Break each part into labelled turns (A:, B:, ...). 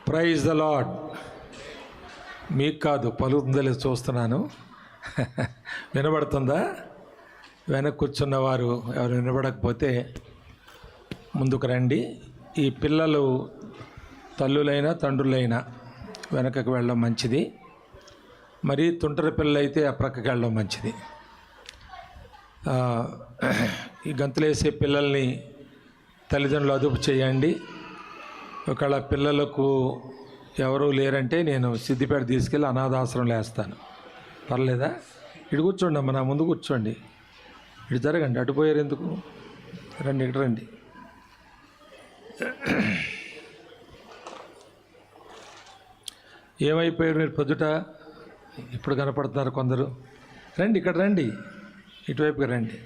A: Praise the lord. మీకు కాదు, పలుకుతుందో చూస్తున్నాను. వినబడుతుందా? వెనక కూర్చున్నవారు ఎవరు వినబడకపోతే ముందుకు రండి. ఈ పిల్లలు తల్లులైనా తండ్రులైనా వెనకకు వెళ్ళడం మంచిది. మరి తుంటరి పిల్లలు అయితే ఆ ప్రక్కకి వెళ్ళడం మంచిది. ఈ గంతులేసే పిల్లల్ని తల్లిదండ్రులు అదుపు చేయండి. ఒకవేళ పిల్లలకు ఎవరూ లేరంటే నేను సిద్దిపేట తీసుకెళ్ళి అనాథాశ్రమంలో వేస్తాను. పర్లేదా? ఇటు కూర్చోండి అమ్మ, నా ముందు కూర్చోండి. ఇటు జరగండి, అటుపోయారు ఎందుకు? రండి, ఇటు రండి. ఏమైపోయారు మీరు పొద్దుట? ఇప్పుడు కనపడుతున్నారు కొందరు. రండి, ఇక్కడ రండి, ఇటువైపుకి రండి.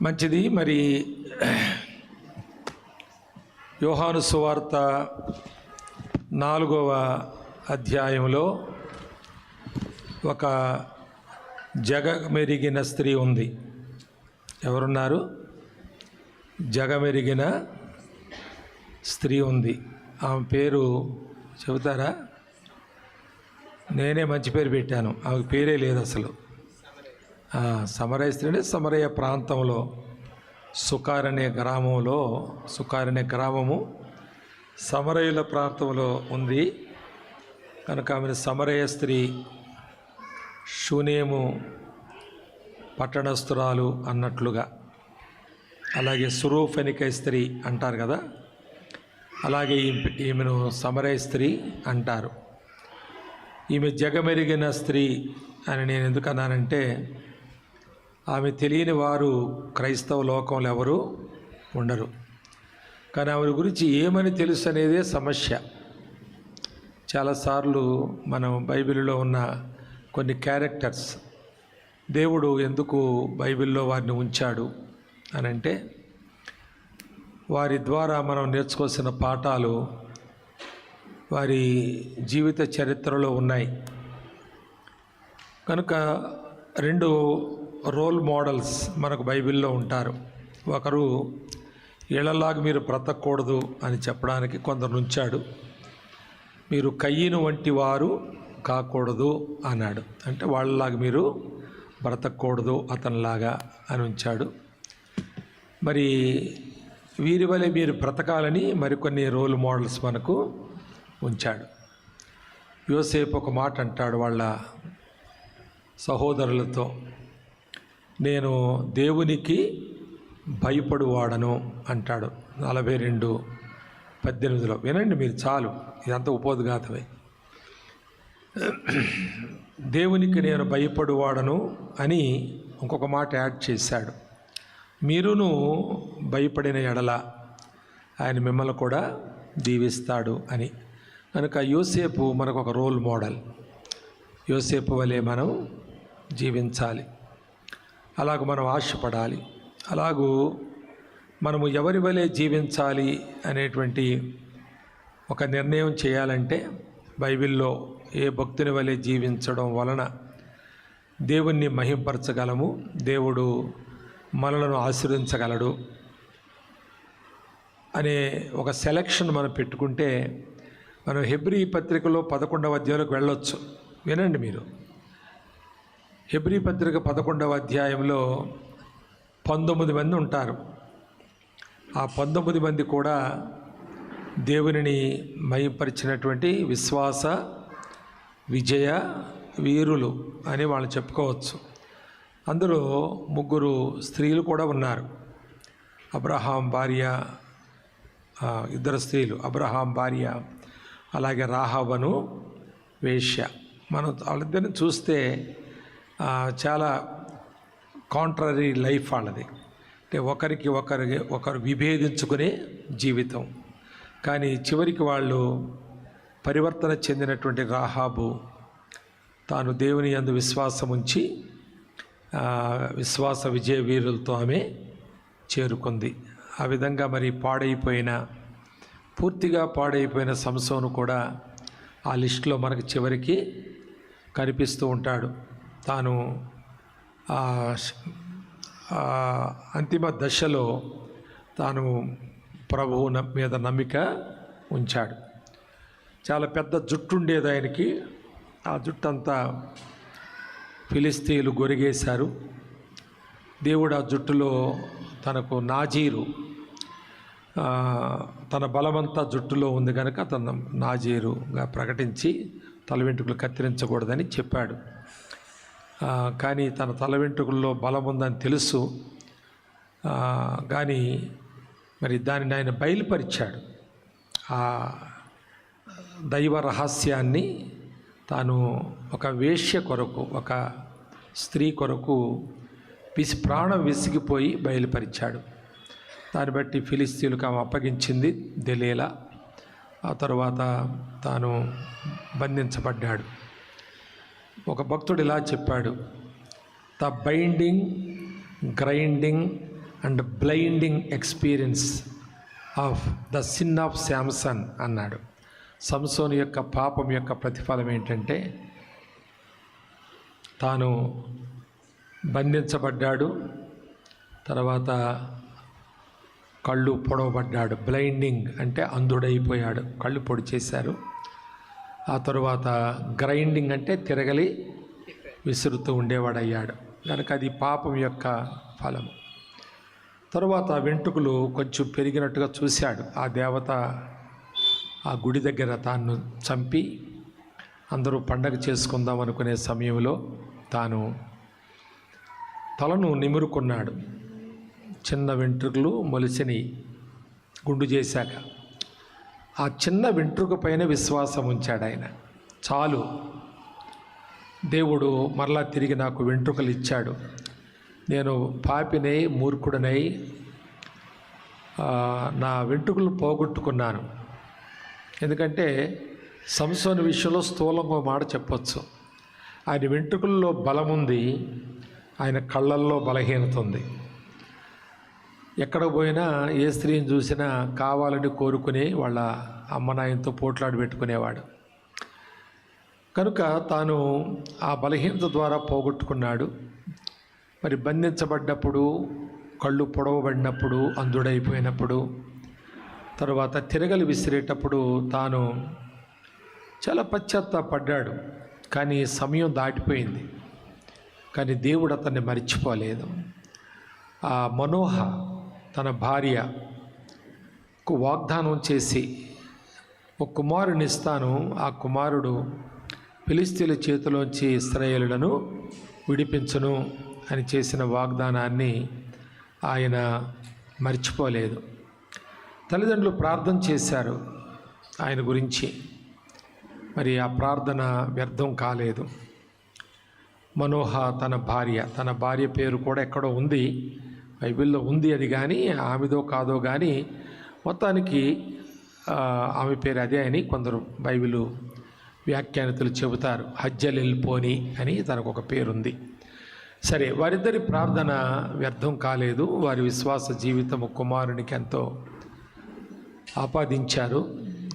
A: మంచిది. మరి యోహాను సువార్త 4వ అధ్యాయంలో ఒక జగమెరిగిన స్త్రీ ఉంది. ఎవరున్నారు? జగమెరిగిన స్త్రీ ఉంది. ఆమె పేరు చెబుతారా? నేనే మంచి పేరు పెట్టాను, ఆమె పేరే లేదు అసలు. సమరయ స్త్రీ అంటే సమరయ ప్రాంతంలో సుకార్ అనే గ్రామము సమరయుల ప్రాంతంలో ఉంది కనుక ఆమెను సమరయ స్త్రీ, షూనేము పట్టణస్థురాలు అన్నట్లుగా. అలాగే సురూఫెనికై స్త్రీ అంటారు కదా, అలాగే ఈమెను సమరయ స్త్రీ అంటారు. ఈమె జగమెరిగిన స్త్రీ అని నేను ఎందుకు అన్నానంటే, ఆమె తెలియని వారు క్రైస్తవ లోకంలో ఎవరు ఉండరు. కానీ ఆమె గురించి ఏమని తెలుసు అనేదే సమస్య. చాలాసార్లు మనం బైబిల్లో ఉన్న కొన్ని క్యారెక్టర్స్ దేవుడు ఎందుకు బైబిల్లో వారిని ఉంచాడు అనంటే, వారి ద్వారా మనం నేర్చుకోవాల్సిన పాఠాలు వారి జీవిత చరిత్రలో ఉన్నాయి. కనుక 2 రోల్ మోడల్స్ మనకు బైబిల్లో ఉంటారు. ఒకరు వీళ్ళలాగా మీరు బ్రతకూడదు అని చెప్పడానికి కొందరు ఉంచాడు. మీరు కయ్యను వంటి వారు కాకూడదు అన్నాడు. అంటే వాళ్ళలాగా మీరు బ్రతకూడదు అతనిలాగా అని ఉంచాడు. మరి వీరి వలె మీరు బ్రతకాలని మరికొన్ని రోల్ మోడల్స్ మనకు ఉంచాడు. యోసేపు ఒక మాట అంటాడు వాళ్ళ సహోదరులతో, నేను దేవునికి భయపడువాడను అంటాడు. 42:18. వినండి మీరు, చాలు, ఇదంతా ఉపోద్ఘాతమే. దేవునికి నేను భయపడువాడను అని ఇంకొక మాట యాడ్ చేశాడు. మీరును భయపడిన ఎడల ఆయన మిమ్మల్ని కూడా దీవిస్తాడు అని. కనుక యోసేపు మనకు ఒక రోల్ మోడల్. యోసేపు వలె మనం జీవించాలి, అలాగూ మనం ఆశపడాలి. అలాగూ మనము ఎవరి వలె జీవించాలి అనేటువంటి ఒక నిర్ణయం చేయాలంటే, బైబిల్లో ఏ భక్తుని వలె జీవించడం వలన దేవుణ్ణి మహింపరచగలము, దేవుడు మనలను ఆశీర్వదించగలడు అనే ఒక సెలక్షన్ మనం పెట్టుకుంటే, మనం హెబ్రీ పత్రికలో 11వ అధ్యాయంలోకి వెళ్ళొచ్చు. వినండి మీరు, హెబ్రీ పత్రిక 11వ అధ్యాయంలో 19 మంది ఉంటారు. ఆ 19 మంది కూడా దేవునిని మహింపరిచినటువంటి విశ్వాస విజయ వీరులు అని వాళ్ళు చెప్పుకోవచ్చు. అందులో 3 స్త్రీలు కూడా ఉన్నారు. అబ్రహాం భార్య, 2 స్త్రీలు, అబ్రహాం భార్య, అలాగే రాహాబను వేశ్య. మనం వాళ్ళిద్దరిని చూస్తే చాలా కాంట్రరీ లైఫ్ వాళ్ళది. అంటే ఒకరు విభేదించుకునే జీవితం. కానీ చివరికి వాళ్ళు పరివర్తన చెందినటువంటి రాహాబు తాను దేవుని యందు విశ్వాసం ఉంచి విశ్వాస విజయ వీరులతో ఆమె చేరుకుంది. ఆ విధంగా మరి పూర్తిగా పాడైపోయిన సంసోను కూడా ఆ లిస్టులో మనకు చివరికి కనిపిస్తూ ఉంటాడు. తాను అంతిమ దశలో తాను ప్రభువు మీద నమ్మిక ఉంచాడు. చాలా పెద్ద జుట్టు ఉండేది ఆయనకి. ఆ జుట్టు అంతా ఫిలిస్తీయులు గొరిగేశారు. దేవుడు ఆ జుట్టులో తనకు నాజీరు, తన బలమంతా జుట్టులో ఉంది కనుక తన నాజీరుగా ప్రకటించి తల వెంట్రుకలు కత్తిరించకూడదని చెప్పాడు. కానీ తన తల వెంట్రుకల్లో బలం ఉందని తెలుసు. కానీ మరి దానిని ఆయన బయలుపరిచాడు. ఆ దైవ రహస్యాన్ని తాను ఒక వేశ్య కొరకు, ఒక స్త్రీ కొరకు ప్రాణం విసిగిపోయి బయలుపరిచాడు. దాన్ని బట్టి ఫిలిస్తీయులకు ఆమె అప్పగించింది దెలీలా. ఆ తర్వాత తాను బంధించబడ్డాడు. ఒక భక్తుడు ఇలా చెప్పాడు, the binding, grinding and blinding experience of the sin of Samson అన్నాడు. సంసోను యొక్క పాపం యొక్క ప్రతిఫలం ఏంటంటే తాను బంధించబడ్డాడు, తర్వాత కళ్ళు పొడవబడ్డాడు. బ్లైండింగ్ అంటే అంధుడైపోయాడు, కళ్ళు పొడి చేశారు. ఆ తరువాత గ్రైండింగ్ అంటే తిరగలి విసురుతూ ఉండేవాడయ్యాడు కనుక అది పాపం యొక్క ఫలము. తరువాత వెంట్రుకలు కొంచెం పెరిగినట్టుగా చూశాడు. ఆ దేవత ఆ గుడి దగ్గర తాను చంపి అందరూ పండగ చేసుకుందాం అనుకునే సమయంలో తాను తలను నిమురుకున్నాడు. చిన్న వెంట్రుకలు మొలిసిని గుండు చేశాక ఆ చిన్న వెంట్రుక పైన విశ్వాసం ఉంచాడు ఆయన. చాలు, దేవుడు మరలా తిరిగి నాకు వెంట్రుకలు ఇచ్చాడు. నేను పాపినై మూర్ఖుడనై నా వెంట్రుకలు పోగొట్టుకున్నాను. ఎందుకంటే సంసోను విషయంలో స్థూలంగా మాట చెప్పొచ్చు. ఆయన వెంట్రుకల్లో బలం ఉంది, ఆయన కళ్ళల్లో బలహీనత ఉంది. ఎక్కడ పోయినా ఏ స్త్రీని చూసినా కావాలని కోరుకుని వాళ్ళ అమ్మనాయనతో పోట్లాడి పెట్టుకునేవాడు. కనుక తాను ఆ బలహీనత ద్వారా పోగొట్టుకున్నాడు. మరి బంధించబడ్డప్పుడు, కళ్ళు పొడవబడినప్పుడు, అంధుడైపోయినప్పుడు, తరువాత తిరగలి విసిరేటప్పుడు తాను చాలా పశ్చాత్తాపడ్డాడు. కానీ సమయం దాటిపోయింది. కానీ దేవుడు అతన్ని మర్చిపోలేదు. ఆ మనోహ తన భార్యకు వాగ్దానం చేసి ఒక కుమారుని ఇస్తాను, ఆ కుమారుడు ఫిలిస్తీయుల చేతిలోంచి ఇశ్రాయేలులను విడిపించును అని చేసిన వాగ్దానాన్ని ఆయన మర్చిపోలేదు. తల్లిదండ్రులు ప్రార్థన చేశారు ఆయన గురించి. మరి ఆ ప్రార్థన వ్యర్థం కాలేదు. మనోహ తన భార్య పేరు కూడా ఎక్కడో ఉంది, బైబిల్లో ఉంది అది, కానీ ఆమెదో కాదో కానీ మొత్తానికి ఆమె పేరు అదే అని కొందరు బైబిలు వ్యాఖ్యానితులు చెబుతారు. హజ్జలెల్పోని అని తనకు ఒక పేరుంది. సరే, వారిద్దరి ప్రార్థన వ్యర్థం కాలేదు. వారి విశ్వాస జీవితము కుమారునికి ఎంతో ఆపాదించారు.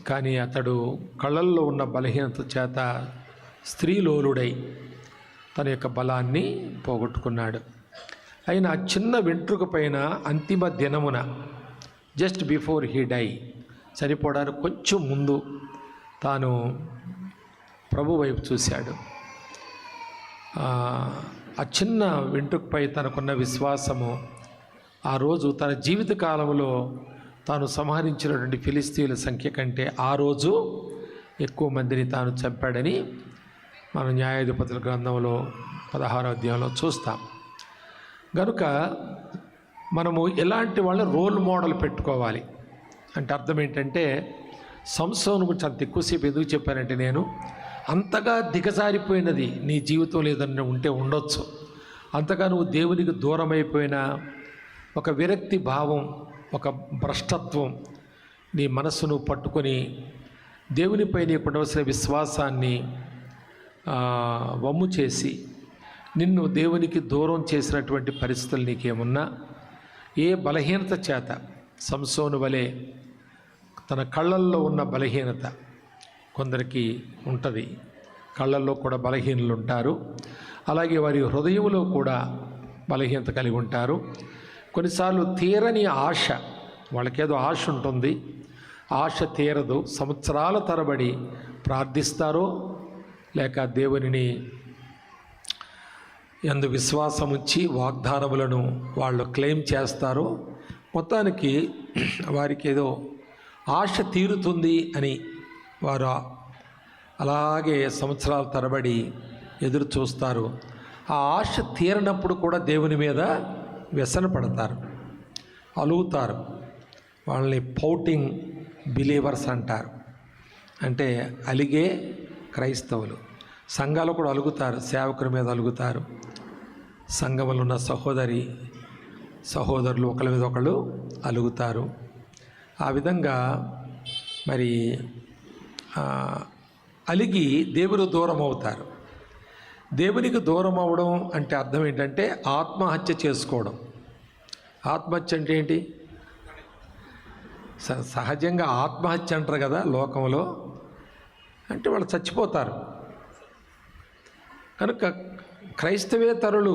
A: కానీ అతడు కళ్ళల్లో ఉన్న బలహీనత చేత స్త్రీలోలుడై తన యొక్క బలాన్ని పోగొట్టుకున్నాడు. అయినా చిన్న వెంట్రుక పైన అంతిమ దినమున, జస్ట్ బిఫోర్ హీ డై, చనిపోవడానికి కొంచెం ముందు తాను ప్రభు వైపు చూశాడు. ఆ చిన్న వెంట్రుకపై తనకున్న విశ్వాసము ఆ రోజు తన జీవిత కాలంలో తాను సంహరించినటువంటి ఫిలిస్తీయుల సంఖ్య కంటే ఆ రోజు ఎక్కువ మందిని తాను చంపాడని మనం న్యాయాధిపతుల గ్రంథంలో 16వ అధ్యాయంలో చూస్తాం. కనుక మనము ఎలాంటి వాళ్ళ రోల్ మోడల్ పెట్టుకోవాలి అంటే అర్థం ఏంటంటే, సంసోను గురించి అంత ఎక్కువసేపు ఎందుకు చెప్పానంటే, నేను అంతగా దిగజారిపోయినది నీ జీవితం లేదని ఉంటే ఉండొచ్చు. అంతగా నువ్వు దేవునికి దూరం అయిపోయిన ఒక విరక్తి భావం, ఒక భ్రష్టత్వం నీ మనస్సును పట్టుకొని దేవునిపై నీకు ఉండవలసిన విశ్వాసాన్ని వమ్ము చేసి నిన్ను దేవునికి దూరం చేసినటువంటి పరిస్థితులు నీకేమున్నా, ఏ బలహీనత చేత సంసోను వలె తన కళ్ళల్లో ఉన్న బలహీనత కొందరికి ఉంటుంది, కళ్ళల్లో కూడా బలహీనలు ఉంటారు. అలాగే వారి హృదయంలో కూడా బలహీనత కలిగి ఉంటారు. కొన్నిసార్లు తీరని ఆశ వాళ్ళకేదో ఆశ ఉంటుంది, ఆశ తీరదు. సంవత్సరాల తరబడి ప్రార్థిస్తారో లేక దేవునిని యందు విశ్వాసం ఉంచి వాగ్దానములను వాళ్ళు క్లెయిమ్ చేస్తారో, మొత్తానికి వారికి ఏదో ఆశ తీరుతుంది అని వారు అలాగే సంవత్సరాల తరబడి ఎదురు చూస్తారు. ఆ ఆశ తీరనప్పుడు కూడా దేవుని మీద వ్యసన పడతారు, అలుగుతారు. వాళ్ళని పౌటింగ్ బిలీవర్స్ అంటారు. అంటే అలిగే క్రైస్తవులు. సంఘాలు కూడా అలుగుతారు, సేవకుల మీద అలుగుతారు. సంఘములో ఉన్న సహోదరులు ఒకరి మీద ఒకళ్ళు అలుగుతారు. ఆ విధంగా మరి అలిగి దేవుడు దూరం అవుతారు. దేవునికి దూరం అవ్వడం అంటే అర్థం ఏంటంటే ఆత్మహత్య చేసుకోవడం. ఆత్మహత్య అంటే ఏంటి? సహజంగా ఆత్మహత్య అంటారు కదా లోకంలో, అంటే వాళ్ళు చచ్చిపోతారు. కనుక క్రైస్తవేతరులు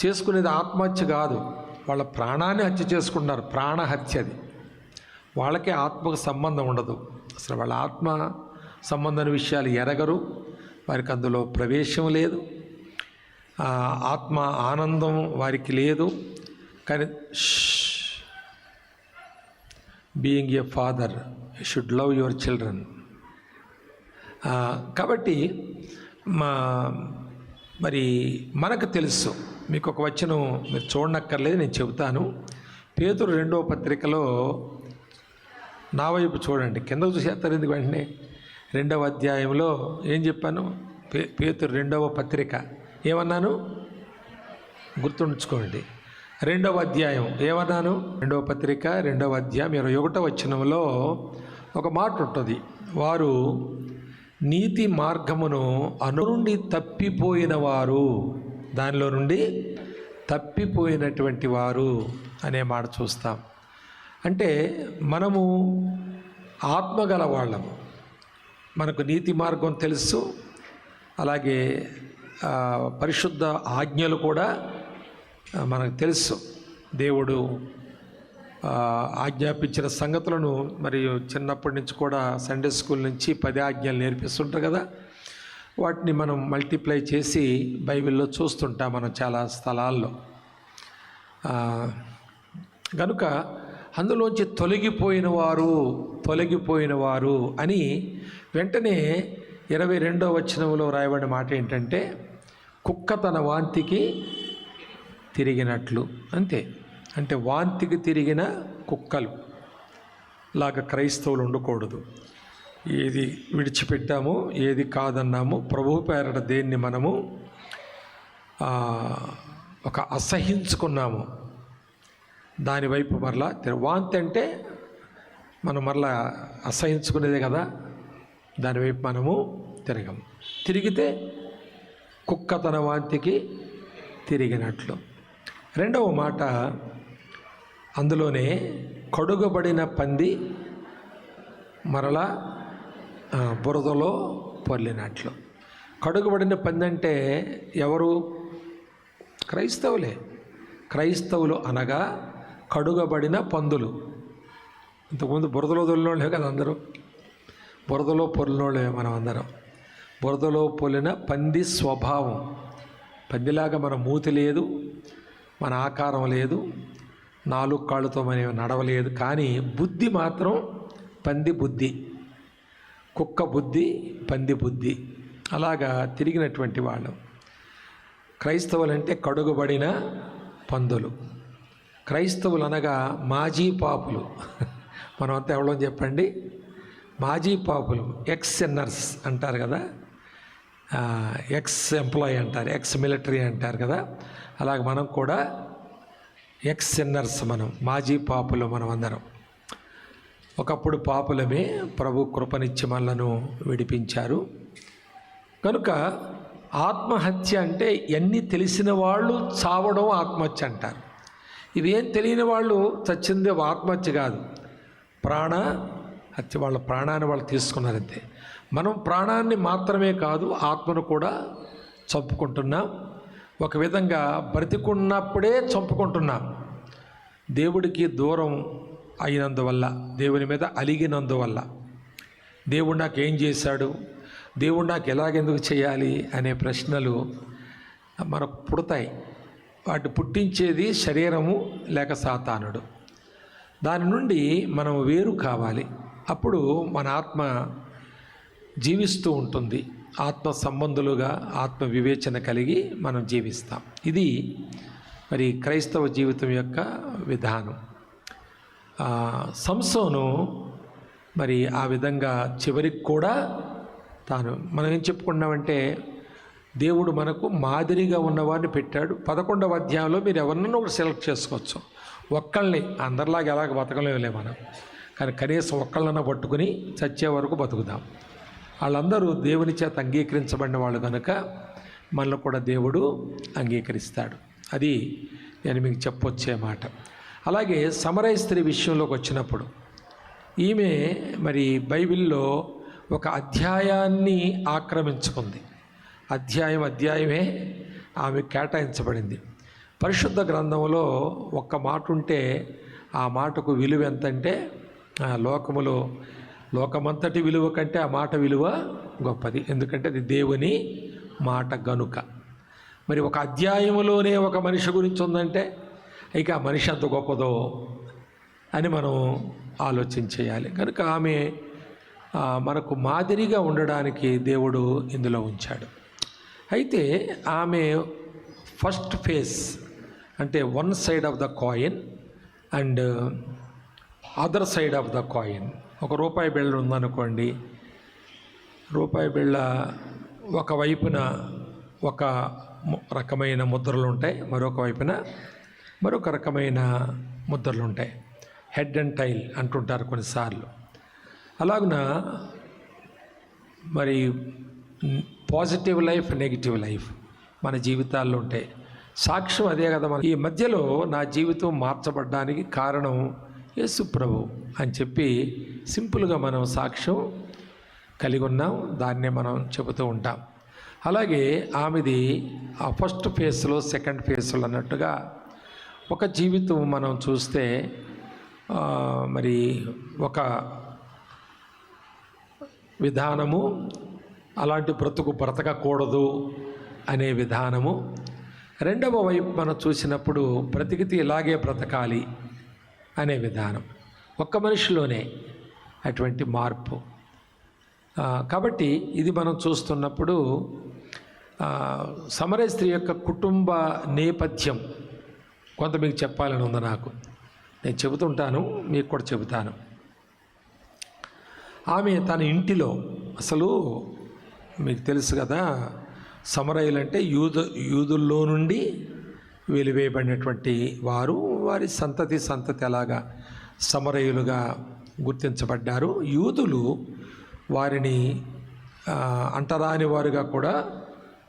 A: చేసుకునేది ఆత్మహత్య కాదు, వాళ్ళ ప్రాణాన్ని హత్య చేసుకుంటున్నారు. ప్రాణహత్య అది. వాళ్ళకే ఆత్మకు సంబంధం ఉండదు. అసలు వాళ్ళ ఆత్మ సంబంధమైన విషయాలు ఎరగరు, వారికి అందులో ప్రవేశం లేదు, ఆత్మ ఆనందం వారికి లేదు. కానీ being a father you should love your children. కాబట్టి మరి మనకు తెలుసు, మీకు ఒక వచనం మీరు చూడనక్కర్లేదు, నేను చెబుతాను. పేతురు 2వ పత్రికలో నా వైపు చూడండి, కిందకు చూసేస్తారు ఎందుకు వెంటనే. 2వ అధ్యాయంలో ఏం చెప్పాను? పేతురు 2వ పత్రిక ఏమన్నాను గుర్తుంచుకోండి. 2వ అధ్యాయం ఏమన్నాను? 2వ పత్రిక 2వ అధ్యాయం 21వ వచనంలో ఒక మాట ఉంటుంది. వారు నీతి మార్గమును నుండి తప్పిపోయిన వారు, దానిలో నుండి తప్పిపోయినటువంటి వారు అనే మాట చూస్తాం. అంటే మనము ఆత్మగల వాళ్ళము, మనకు నీతి మార్గం తెలుసు, అలాగే పరిశుద్ధ ఆజ్ఞలు కూడా మనకు తెలుసు. దేవుడు ఆజ్ఞాపించిన సంగతులను మరియు చిన్నప్పటి నుంచి కూడా సండే స్కూల్ నుంచి 10 ఆజ్ఞలు నేర్పిస్తుంటారు కదా, వాటిని మనం మల్టిప్లై చేసి బైబిల్లో చూస్తుంటాం మనం చాలా స్థలాల్లో. కనుక అందులోంచి తొలగిపోయిన వారు అని వెంటనే 22వ వచనంలో రాయబడిన మాట ఏంటంటే, కుక్క తన వాంతికి తిరిగినట్లు. అంతే. అంటే వాంతికి తిరిగిన కుక్కలు లాగా క్రైస్తవులు ఉండకూడదు. ఏది విడిచిపెట్టాము, ఏది కాదన్నాము, ప్రభువు పేరట దేన్ని మనము ఒక అసహించుకున్నాము, దానివైపు మరలా వాంతి అంటే మనం మరలా అసహించుకునేదే కదా, దానివైపు మనము తిరగము. తిరిగితే కుక్క తన వాంతికి తిరిగినట్లు. 2వ మాట అందులోనే కడుగబడిన పంది మరలా బురదలో పొర్లినట్లు. కడుగబడిన పంది అంటే ఎవరు? క్రైస్తవులే. క్రైస్తవులు అనగా కడుగబడిన పందులు. ఇంతకుముందు బురదలో దొల్లినోళ్ళే కదా అందరూ, బురదలో పొర్లినోళ్ళే మనం అందరం. బురదలో పొర్లిన పంది స్వభావం. పందిలాగా మన మూతి లేదు, మన ఆకారం లేదు, 4 కాళ్ళతో మనం నడవలేదు, కానీ బుద్ధి మాత్రం పంది బుద్ధి, కుక్క బుద్ధి, పంది బుద్ధి, అలాగా తిరిగినటువంటి వాళ్ళు. క్రైస్తవులు అంటే కడుగబడిన పందులు. క్రైస్తవులు అనగా మాజీ పాపులు. మనమంతా ఎవరో చెప్పండి, మాజీ పాపులు, ఎక్స్ సిన్నర్స్ అంటారు కదా, ఎక్స్ ఎంప్లాయీ అంటారు, ఎక్స్ మిలిటరీ అంటారు కదా, అలాగే మనం కూడా ఎక్స్ సిన్నర్స్, మనం మాజీ పాపులు. మనం అందరం ఒకప్పుడు పాపులమే, ప్రభు కృపనిచ్చి మనలను విడిపించారు. కనుక ఆత్మహత్య అంటే ఎన్ని తెలిసిన వాళ్ళు చావడం ఆత్మహత్య అంటారు. ఇవేం తెలియని వాళ్ళు చచ్చింది ఆత్మహత్య కాదు, ప్రాణహత్య. వాళ్ళ ప్రాణాన్ని వాళ్ళు తీసుకున్నారంతే. మనం ప్రాణాన్ని మాత్రమే కాదు, ఆత్మను కూడా చంపుకుంటున్నాం. ఒక విధంగా బ్రతికున్నప్పుడే చంపుకుంటున్నాం. దేవుడికి దూరం అయినందువల్ల, దేవుని మీద అలిగినందువల్ల, దేవుడు నాకేం చేశాడు, దేవుడు నాకు ఎలాగెందుకు చేయాలి అనే ప్రశ్నలు మనకు పుడతాయి. వాటి పుట్టించేది శరీరము లేక సాతానుడు. దాని నుండి మనం వేరు కావాలి. అప్పుడు మన ఆత్మ జీవిస్తూ ఉంటుంది. ఆత్మ సంబంధులుగా ఆత్మ వివేచన కలిగి మనం జీవిస్తాం. ఇది మరి క్రైస్తవ జీవితం యొక్క విధానం. సంసోను మరి ఆ విధంగా చివరికి కూడా మనం ఏం చెప్పుకున్నామంటే, దేవుడు మనకు మాదిరిగా ఉన్నవాడిని పెట్టాడు. 11వ అధ్యాయంలో మీరు ఎవరినైనా ఒకటి సెలెక్ట్ చేసుకోవచ్చు. ఒక్కళ్ళని, అందరిలాగా ఎలాగ బతకలేములే మనం, కానీ కనీసం ఒక్కళ్ళన పట్టుకుని చచ్చే వరకు బతుకుదాం. వాళ్ళందరూ దేవుని చేత అంగీకరించబడిన వాళ్ళు కనుక మనలో కూడా దేవుడు అంగీకరిస్తాడు. అది నేను మీకు చెప్పొచ్చే మాట. అలాగే సమరయ స్త్రీ విషయంలోకి వచ్చినప్పుడు, ఈమె మరి బైబిల్లో ఒక అధ్యాయాన్ని ఆక్రమించుకుంది. అధ్యాయమే ఆమె కేటాయించబడింది. పరిశుద్ధ గ్రంథంలో ఒక్క మాట ఉంటే ఆ మాటకు విలువ ఎంతంటే, లోకమంతటి విలువ కంటే ఆ మాట విలువ గొప్పది. ఎందుకంటే అది దేవుని మాట గనుక. మరి ఒక అధ్యాయంలోనే ఒక మనిషి గురించి ఉందంటే ఇక ఆ మనిషి అంత గొప్పదో అని మనం ఆలోచించేయాలి. కనుక ఆమె మనకు మాదిరిగా ఉండడానికి దేవుడు ఇందులో ఉంచాడు. అయితే ఆమె ఫస్ట్ ఫేస్ అంటే one side of the coin and other side of the coin. ఒక రూపాయి బిళ్ళ ఉందనుకోండి, రూపాయి బిళ్ళ ఒక వైపున ఒక రకమైన ముద్రలు ఉంటాయి, మరొక వైపున మరొక రకమైన ముద్రలు ఉంటాయి. హెడ్ అండ్ టైల్ అంటుంటారు కొన్నిసార్లు. అలాగున మరి పాజిటివ్ లైఫ్, నెగిటివ్ లైఫ్ మన జీవితాల్లో ఉంటాయి. సాక్ష్యం అదే కదా. మన ఈ మధ్యలో నా జీవితం మార్చబడ్డానికి కారణం యేసు ప్రభు అని చెప్పి సింపుల్గా మనం సాక్ష్యం కలిగి ఉన్నాం. దాన్నే మనం చెబుతూ ఉంటాం. అలాగే ఆమెది ఆ ఫస్ట్ ఫేస్లో, సెకండ్ ఫేస్లో అన్నట్టుగా ఒక జీవితం మనం చూస్తే మరి ఒక విధానము, అలాంటి బ్రతకకూడదు అనే విధానము. రెండవ వైపు మనం చూసినప్పుడు బ్రతికితే ఇలాగే బ్రతకాలి అనే విధానం. ఒక్క మనిషిలోనే అటువంటి మార్పు. కాబట్టి ఇది మనం చూస్తున్నప్పుడు సమరయ స్త్రీ యొక్క కుటుంబ నేపథ్యం కొంత మీకు చెప్పాలని ఉంది నాకు. నేను చెబుతుంటాను, మీకు కూడా చెబుతాను. ఆమె తన ఇంటిలో, అసలు మీకు తెలుసు కదా, సమరయులు అంటే యూదుల్లో నుండి వెలివేయబడినటువంటి వారు, వారి సంతతి అలాగా సమరయులుగా గుర్తించబడ్డారు. యూదులు వారిని అంటరాని వారుగా కూడా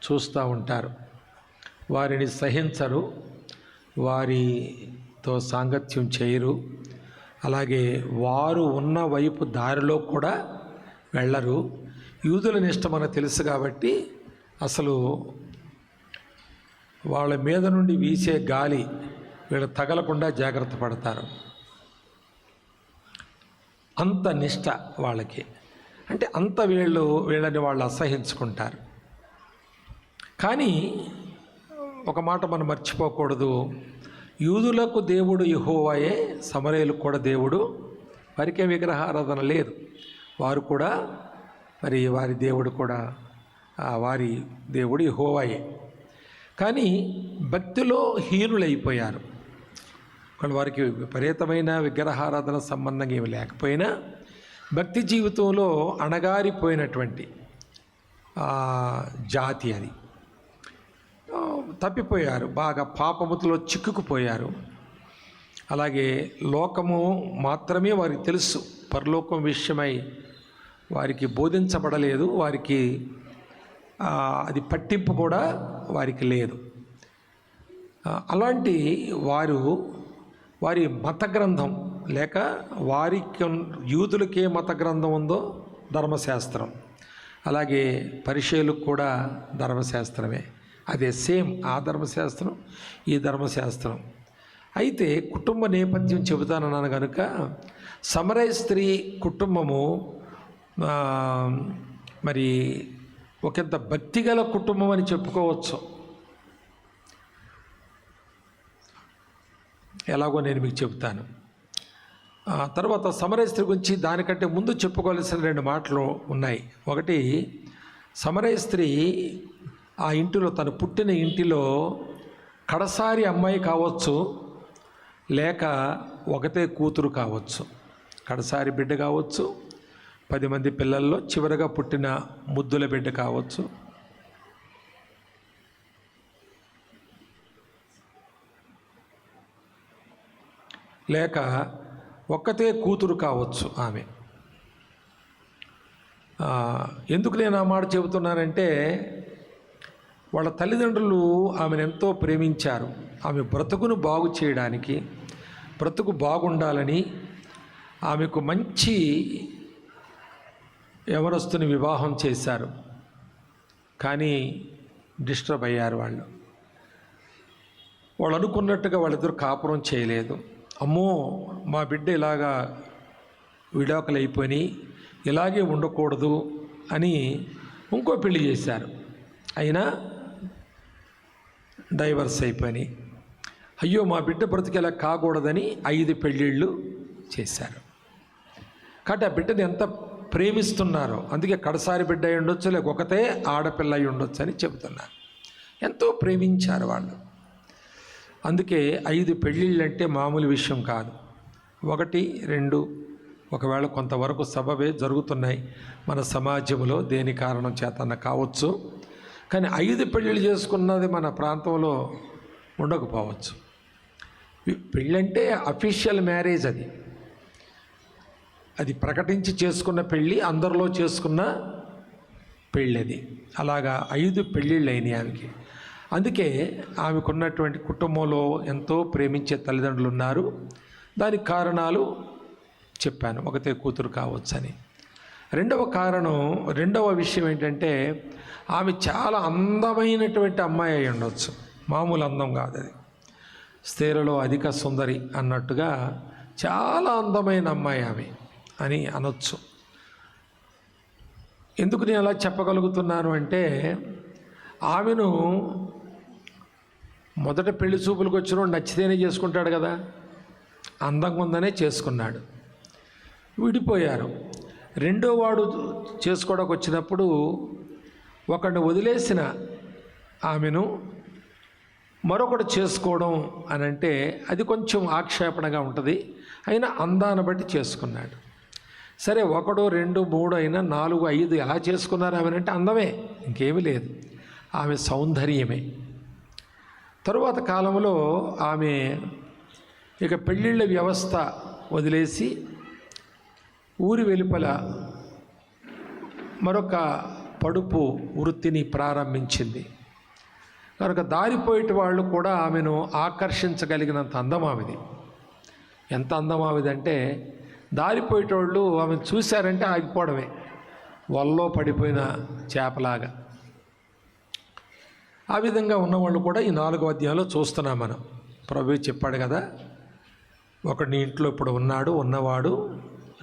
A: చూస్తూ ఉంటారు. వారిని సహించరు, వారితో సాంగత్యం చేయరు. అలాగే వారు ఉన్న వైపు దారిలో కూడా వెళ్ళరు. యూదుల నిష్ట మనకు తెలుసు కాబట్టి అసలు వాళ్ళ మీద నుండి వీసే గాలి వీళ్ళు తగలకుండా జాగ్రత్త పడతారు. అంత నిష్ట వాళ్ళకి. అంటే అంత వీళ్ళని వాళ్ళు అసహించుకుంటారు. కానీ ఒక మాట మనం మర్చిపోకూడదు, యూదులకు దేవుడు యెహోవాయే, సమరయులకు కూడా దేవుడు. వారికే విగ్రహారాధన లేదు. వారు కూడా మరి వారి దేవుడు కూడా, వారి దేవుడు యెహోవాయే. కానీ భక్తిలో హీనులైపోయారు. కానీ వారికి విపరీతమైన విగ్రహారాధన సంబంధంగా ఏమి లేకపోయినా భక్తి జీవితంలో అణగారిపోయినటువంటి జాతి అది. తప్పిపోయారు, బాగా పాపముతో చిక్కుకుపోయారు. అలాగే లోకము మాత్రమే వారికి తెలుసు, పరలోకం విషయమై వారికి బోధించబడలేదు. వారికి అది పట్టింపు కూడా వారికి లేదు. అలాంటి వారి మత గ్రంథం లేక వారికి యూదులకే మత గ్రంథం ఉందో ధర్మశాస్త్రం, అలాగే పరిసయ్యులకు కూడా ధర్మశాస్త్రమే. అదే సేమ్ ఆ ధర్మశాస్త్రం ఈ ధర్మశాస్త్రం. అయితే కుటుంబ నేపథ్యం చెబుతానన్నాను కనుక సమరయ స్త్రీ కుటుంబము మరి ఒకంత భక్తిగల కుటుంబం అని చెప్పుకోవచ్చు. ఎలాగో నేను మీకు చెబుతాను. తర్వాత సమరయ స్త్రీ గురించి దానికంటే ముందు చెప్పుకోవాల్సిన 2 మాటలు ఉన్నాయి. ఒకటి, సమరయ స్త్రీ ఆ ఇంటిలో, తను పుట్టిన ఇంటిలో కడసారి అమ్మాయి కావచ్చు, లేక ఒకతే కూతురు కావచ్చు. కడసారి బిడ్డ కావచ్చు, 10 మంది పిల్లల్లో చివరగా పుట్టిన ముద్దుల బిడ్డ కావచ్చు. లేక ఒక్కతే కూతురు కావచ్చు ఆమె. ఎందుకు నేను ఆ మాట చెబుతున్నానంటే, వాళ్ళ తల్లిదండ్రులు ఆమెను ఎంతో ప్రేమించారు. ఆమె బ్రతుకును బాగు చేయడానికి, బ్రతుకు బాగుండాలని ఆమెకు మంచి యవనస్తుని వివాహం చేశారు. కానీ డిస్టర్బ్ అయ్యారు వాళ్ళు అనుకున్నట్టుగా వాళ్ళిద్దరు కాపురం చేయలేదు. అమ్మో, మా బిడ్డ ఇలాగా విడాకులు అయిపోయి ఇలాగే ఉండకూడదు అని ఇంకో పెళ్లి చేశారు. అయినా డైవర్స్ అయిపోయి, అయ్యో మా బిడ్డ బ్రతికేలా కాకూడదని 5 పెళ్ళిళ్ళు చేశారు. కాబట్టి ఆ బిడ్డని ఎంత ప్రేమిస్తున్నారో, అందుకే కడసారి బిడ్డ అయి ఉండొచ్చు, లేక ఒకతే ఆడపిల్ల అయి ఉండొచ్చు అని చెబుతున్నారు. ఎంతో ప్రేమించారు వాళ్ళు. అందుకే 5 పెళ్ళిళ్ళు అంటే మామూలు విషయం కాదు. 1, 2 ఒకవేళ కొంతవరకు సబబే జరుగుతున్నాయి మన సమాజంలో, దేని కారణం చేతన కావచ్చు. కానీ 5 పెళ్ళిళ్ళు చేసుకున్నది మన ప్రాంతంలో ఉండకపోవచ్చు. పెళ్ళంటే అఫీషియల్ మ్యారేజ్, అది ప్రకటించి చేసుకున్న పెళ్ళి, అందరిలో చేసుకున్న పెళ్ళది. అలాగా 5 పెళ్ళిళ్ళు అయినాయి ఆమెకి. అందుకే ఆమెకున్నటువంటి కుటుంబంలో ఎంతో ప్రేమించే తల్లిదండ్రులు ఉన్నారు. దానికి కారణాలు చెప్పాను, ఒకతే కూతురు కావచ్చని. రెండవ విషయం ఏంటంటే, ఆమె చాలా అందమైనటువంటి అమ్మాయి అయి ఉండొచ్చు. మామూలు అందం కాదు అది, స్త్రీలలో అధిక సుందరి అన్నట్టుగా చాలా అందమైన అమ్మాయి ఆమె అని అనొచ్చు. ఎందుకు నేను అలా చెప్పగలుగుతున్నాను అంటే, ఆమెను మొదట పెళ్లి చూపులకు వచ్చినోడు నచ్చితేనే చేసుకుంటాడు కదా, అందంగా ఉందనే చేసుకున్నాడు. విడిపోయారు. రెండో వాడు చేసుకోవడానికి వచ్చినప్పుడు ఒకడిని వదిలేసిన ఆమెను మరొకటి చేసుకోవడం అని అంటే అది కొంచెం ఆక్షేపణగా ఉంటుంది. అయినా అందాన్ని బట్టి చేసుకున్నాడు. సరే, 1, 2, 3 అయినా 4, 5 ఎలా చేసుకున్నారు ఆమెనంటే అందమే, ఇంకేమీ లేదు, ఆమె సౌందర్యమే. తరువాత కాలంలో ఆమె ఇక పెళ్ళిళ్ళ వ్యవస్థ వదిలేసి ఊరి వెలుపల మరొక పడుపు వృత్తిని ప్రారంభించింది. కనుక దారిపోయేటి వాళ్ళు కూడా ఆమెను ఆకర్షించగలిగినంత అందం ఆమెది. ఎంత అందం ఆమెదంటే, దారిపోయేటోళ్ళు ఆమెను చూశారంటే ఆగిపోవడమే, వల్లో పడిపోయిన చేపలాగా. ఆ విధంగా ఉన్నవాళ్ళు కూడా ఈ 4వ అధ్యాయంలో చూస్తున్నాం మనం. ప్రభువు చెప్పాడు కదా, ఒకడు నీ ఇంట్లో ఇప్పుడు ఉన్నవాడు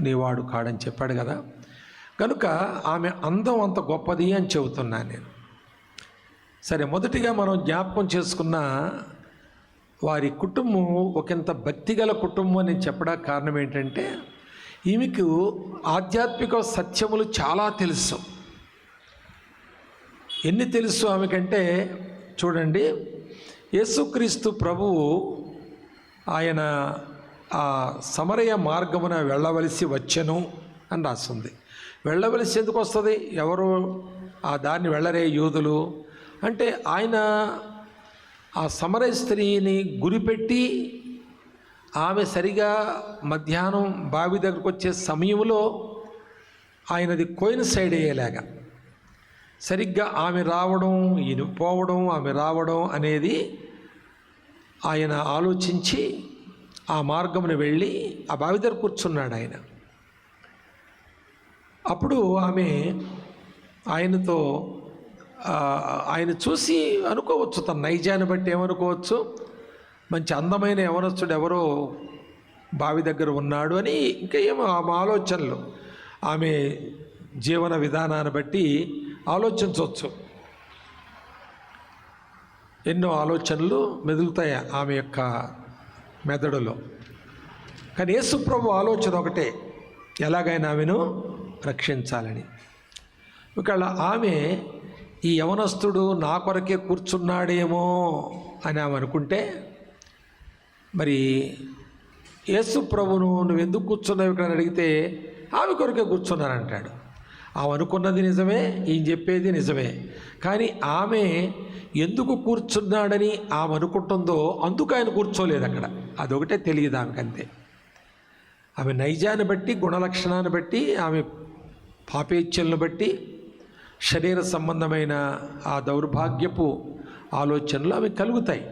A: నీవాడు కాడని చెప్పాడు కదా. కనుక ఆమె అందం అంత గొప్పది అని చెబుతున్నాను నేను. సరే, మొదటిగా మనం జ్ఞాపకం చేసుకున్న వారి కుటుంబం ఒకంత భక్తిగల కుటుంబం అని చెప్పడానికి కారణం ఏంటంటే, ఈమెకు ఆధ్యాత్మిక సత్యములు చాలా తెలుసు. ఎన్ని తెలుసు ఆమెకంటే, చూడండి, యేసుక్రీస్తు ప్రభువు ఆయన ఆ సమరయ మార్గమున వెళ్ళవలసి వచ్చెను అని రాస్తుంది. వెళ్ళవలసి ఎందుకు వస్తుంది? ఎవరు ఆ దాన్ని వెళ్ళరే యూదులు అంటే, ఆయన ఆ సమరయ స్త్రీని గురిపెట్టి ఆమె సరిగా మధ్యాహ్నం బావి దగ్గరకు వచ్చే సమయంలో ఆయనది కోయిన్సైడ్ అయ్యేలాగా సరిగ్గా ఆమె రావడం, ఈయన పోవడం, ఆమె రావడం అనేది ఆయన ఆలోచించి ఆ మార్గమును వెళ్ళి ఆ బావి దగ్గర కూర్చున్నాడు ఆయన. అప్పుడు ఆమె ఆయనతో ఆయన చూసి అనుకోవచ్చు, తన నైజాన్ని బట్టి ఏమనుకోవచ్చు, మంచి అందమైన యవనస్తుడు ఎవరో బావి దగ్గర ఉన్నాడు అని ఇంకా ఏమో ఆమె ఆలోచనలు, ఆమె జీవన విధానాన్ని బట్టి ఆలోచించవచ్చు. ఎన్నో ఆలోచనలు మెదులుతాయి ఆమె యొక్క మెదడులో. కానీ యేసు ప్రభు ఆలోచన ఒకటే, ఎలాగైనా ఆమెను రక్షించాలని. ఒకవేళ ఆమె ఈ యవనస్తుడు నా కొరకే కూర్చున్నాడేమో అని ఆమె అనుకుంటే, మరి యేసు ప్రభును నువ్వు ఎందుకు కూర్చున్నావు ఇక్కడ అడిగితే ఆమె కొరకే కూర్చున్నానంటాడు. ఆమె అనుకున్నది నిజమే, ఈయన చెప్పేది నిజమే. కానీ ఆమె ఎందుకు కూర్చున్నాడని ఆమె అనుకుంటుందో అందుకు ఆయన కూర్చోలేదు అక్కడ. అదొకటే తెలియదు ఆమెకు, అంతే. ఆమె నైజాన్ని బట్టి, గుణలక్షణాన్ని బట్టి, ఆమె పాపేచ్ఛలను బట్టి, శరీర సంబంధమైన ఆ దౌర్భాగ్యపు ఆలోచనలు ఆమె కలుగుతాయి.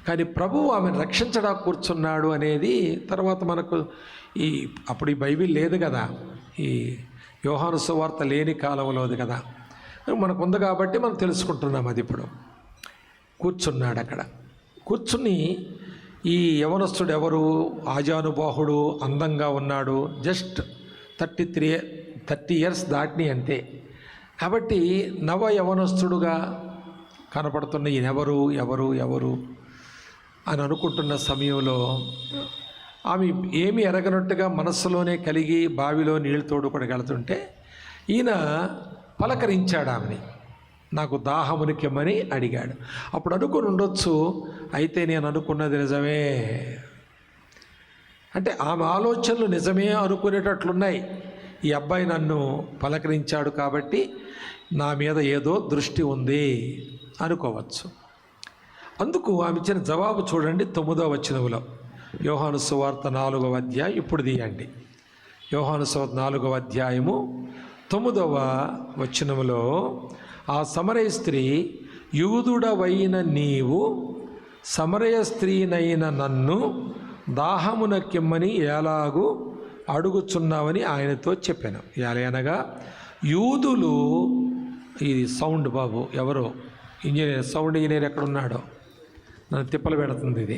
A: కానీ ప్రభువు ఆమెను రక్షించడానికి కూర్చున్నాడు అనేది తర్వాత మనకు అప్పుడు ఈ బైబిల్ లేదు కదా, ఈ యోహాను సువార్త లేని కాలంలోది కదా, మనకు ఉంది కాబట్టి మనం తెలుసుకుంటున్నాం. అది ఇప్పుడు కూర్చున్నాడు అక్కడ. కూర్చుని ఈ యవనస్తుడు ఎవరు, ఆజానుబాహుడు, అందంగా ఉన్నాడు, జస్ట్ 30 ఇయర్స్ దాటిని అంతే. కాబట్టి నవ యవనస్తుడుగా కనపడుతున్న ఈయనెవరు ఎవరు ఎవరు అని అనుకుంటున్న సమయంలో ఆమె ఏమి ఎరగనట్టుగా మనస్సులోనే కలిగి బావిలో నీళ్ళు తోడుకొడగలుగుతుంటే ఈయన పలకరించాడు ఆమెని, నాకు దాహమునికిమ్మని అడిగాడు. అప్పుడు అనుకుని ఉండొచ్చు, అయితే నేను అనుకున్నది నిజమే అంటే ఆమె ఆలోచనలు నిజమే అనుకునేటట్లున్నాయి. ఈ అబ్బాయి నన్ను పలకరించాడు కాబట్టి నా మీద ఏదో దృష్టి ఉంది అనుకోవచ్చు. అందుకు ఆమె ఇచ్చిన జవాబు చూడండి 9వ వచనంలో, యోహాను సువార్త 4వ అధ్యాయం. ఇప్పుడు తీయండి, యోహాను సువార్త 4వ అధ్యాయము 9వ వచనంలో, ఆ సమరయ స్త్రీ, యూదుడవైన నీవు సమరయ స్త్రీనైన నన్ను దాహమునకిమ్మని ఎలాగూ అడుగుచున్నావని ఆయనతో చెప్పాను. ఎలాగనగా యూదులు, ఇది సౌండ్ బాబు ఎవరో ఇంజనీర్, సౌండ్ ఇంజనీర్ ఎక్కడున్నాడో నన్ను తిప్పలు పెడుతుంది ఇది.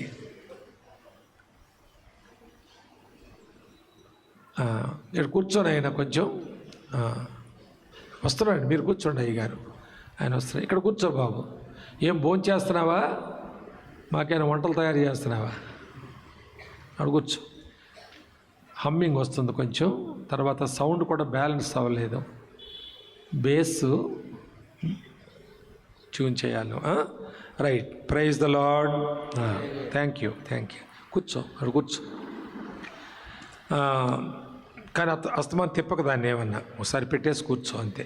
A: ఇక్కడ కూర్చొని ఆయన కొంచెం వస్తున్నాడు, మీరు కూర్చోండి అయ్యగారు, ఆయన వస్తున్నాడు. ఇక్కడ కూర్చో బాబు. ఏం భోజనం చేస్తున్నావా, మాకైనా వంటలు తయారు చేస్తున్నావా? అక్కడ కూర్చో. హమ్మింగ్ వస్తుంది కొంచెం, తర్వాత సౌండ్ కూడా బ్యాలెన్స్ అవ్వలేదు, బేస్ ట్యూన్ చేయాలి. Right, praise the lord. Thank you. కూర్చో, అక్కడ కూర్చో. కానీ అస్తమానం తిప్పక దాన్ని ఏమన్నా ఒకసారి పెట్టేసి కూర్చో అంతే.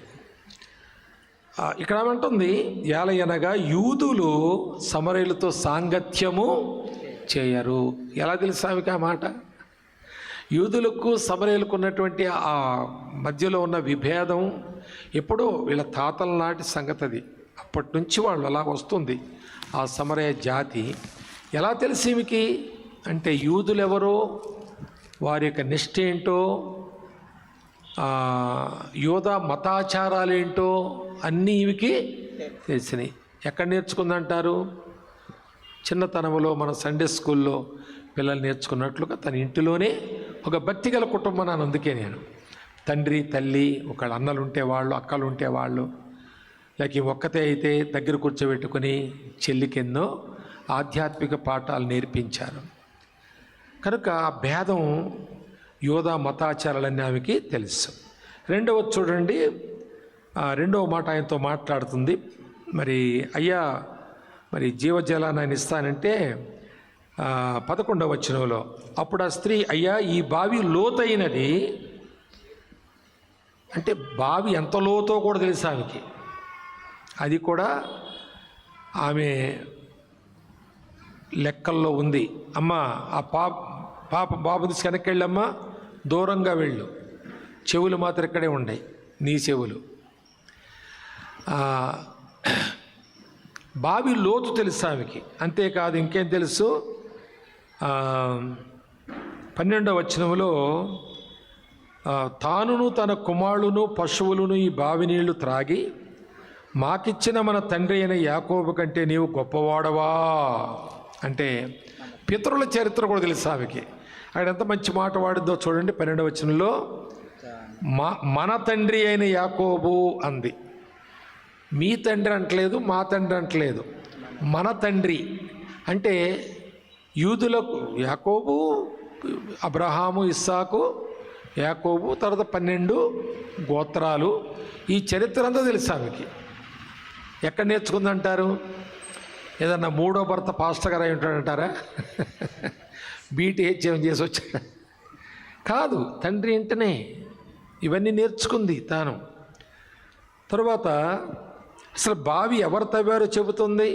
A: ఇక్కడ ఏమంటుంది, ఎలయనగా యూదులు సమరయులతో సాంగత్యము చేయరు. ఎలా తెలుసు ఆమెకి ఆ మాట? యూదులకు సమరయులకు ఉన్నటువంటి ఆ మధ్యలో ఉన్న విభేదం ఎప్పుడో వీళ్ళ తాతల నాటి సంగతి అది. అప్పటి నుంచి వాళ్ళు అలా వస్తుంది ఆ సమరయ జాతి. ఎలా తెలిసి ఈమెకి అంటే యూదులు ఎవరో, వారి యొక్క నిష్ఠ ఏంటో, యోధా మతాచారాలేంటో అన్నీ ఈమెకి తెలిసినాయి. ఎక్కడ నేర్చుకుందంటారు? చిన్నతనంలో మన సండే స్కూల్లో పిల్లలు నేర్చుకున్నట్లుగా తన ఇంటిలోనే ఒక భక్తిగల కుటుంబం. అని అందుకే నేను తండ్రి తల్లి, ఒకళ్ళ అన్నలు ఉంటే వాళ్ళు, అక్కలు ఉంటే వాళ్ళు, లేక ఒక్కతే అయితే దగ్గర కూర్చోబెట్టుకుని చెల్లికెన్నో ఆధ్యాత్మిక పాఠాలు నేర్పించారు. కనుక ఆ భేదం యోధా మతాచారాలన్నీ ఆమెకి తెలుసు. రెండవ చూడండి, రెండవ మాట ఆయనతో మాట్లాడుతుంది. మరి అయ్యా, మరి జీవజలాన్ని ఆయన ఇస్తానంటే 11వ వచనంలో, అప్పుడు ఆ స్త్రీ, అయ్యా ఈ బావి లోతైనది అంటే బావి ఎంత లోతో కూడా తెలుసు ఆమెకి. అది కూడా ఆమె లెక్కల్లో ఉంది. అమ్మ ఆ పాప బాబు తీసి వెనక్కి వెళ్ళమ్మా, దూరంగా వెళ్ళు, చెవులు మాత్రం ఇక్కడే ఉన్నాయి, నీ చెవులు. బావి లోతు తెలుసు ఆమెకి. అంతేకాదు ఇంకేం తెలుసు, 12వ వచనంలో, తానును తన కుమారులను పశువులను ఈ బావి నీళ్లు త్రాగి మాకిచ్చిన మన తండ్రి అయిన యాకోబు కంటే నీవు గొప్పవాడవా అంటే పితరుల చరిత్ర కూడా తెలుసు ఆమెకి. ఆయన ఎంత మంచి మాట వాడిందో చూడండి. 12వ వచనంలో మన తండ్రి అయిన యాకోబు అంది. మీ తండ్రి అంటలేదు, మా తండ్రి అంటలేదు, మన తండ్రి అంటే యూదులకు యాకోబు, అబ్రహాము, ఇస్సాకు, యాకోబు, తర్వాత 12 గోత్రాలు. ఈ చరిత్ర అంతా తెలుసు ఆమెకి. ఎక్కడ నేర్చుకుందంటారు? ఏదన్నా 3వ భర్త పాస్టర్ గారు అయి ఉంటాడంటారా? BTHM చేసి వచ్చా? కాదు, తండ్రి ఇంటనే ఇవన్నీ నేర్చుకుంది తాను. తర్వాత అసలు బావి ఎవరు తవ్వారో చెబుతుంది,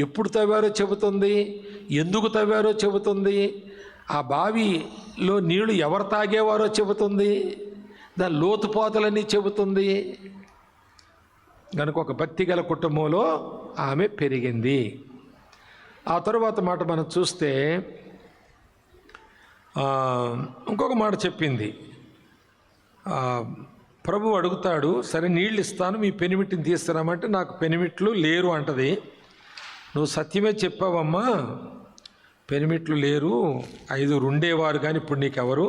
A: ఎప్పుడు తవ్వారో చెబుతుంది, ఎందుకు తవ్వారో చెబుతుంది, ఆ బావిలో నీళ్లు ఎవరు తాగేవారో చెబుతుంది, దాని లోతుపాతలన్నీ చెబుతుంది. కనుక ఒక భక్తిగల కుటుంబంలో ఆమె పెరిగింది. ఆ తరువాత మాట మనం చూస్తే ఇంకొక మాట చెప్పింది. ప్రభు అడుగుతాడు, సరే నీళ్ళు ఇస్తాను, మీ పెనిమిటిని తీసుకురామంటే నాకు పెనిమిట్లు లేరు అంటది. నువ్వు సత్యమే చెప్పావమ్మా, పెనిమిట్లు లేరు, 5 ఉండేవారు కానీ ఇప్పుడు నీకెవరు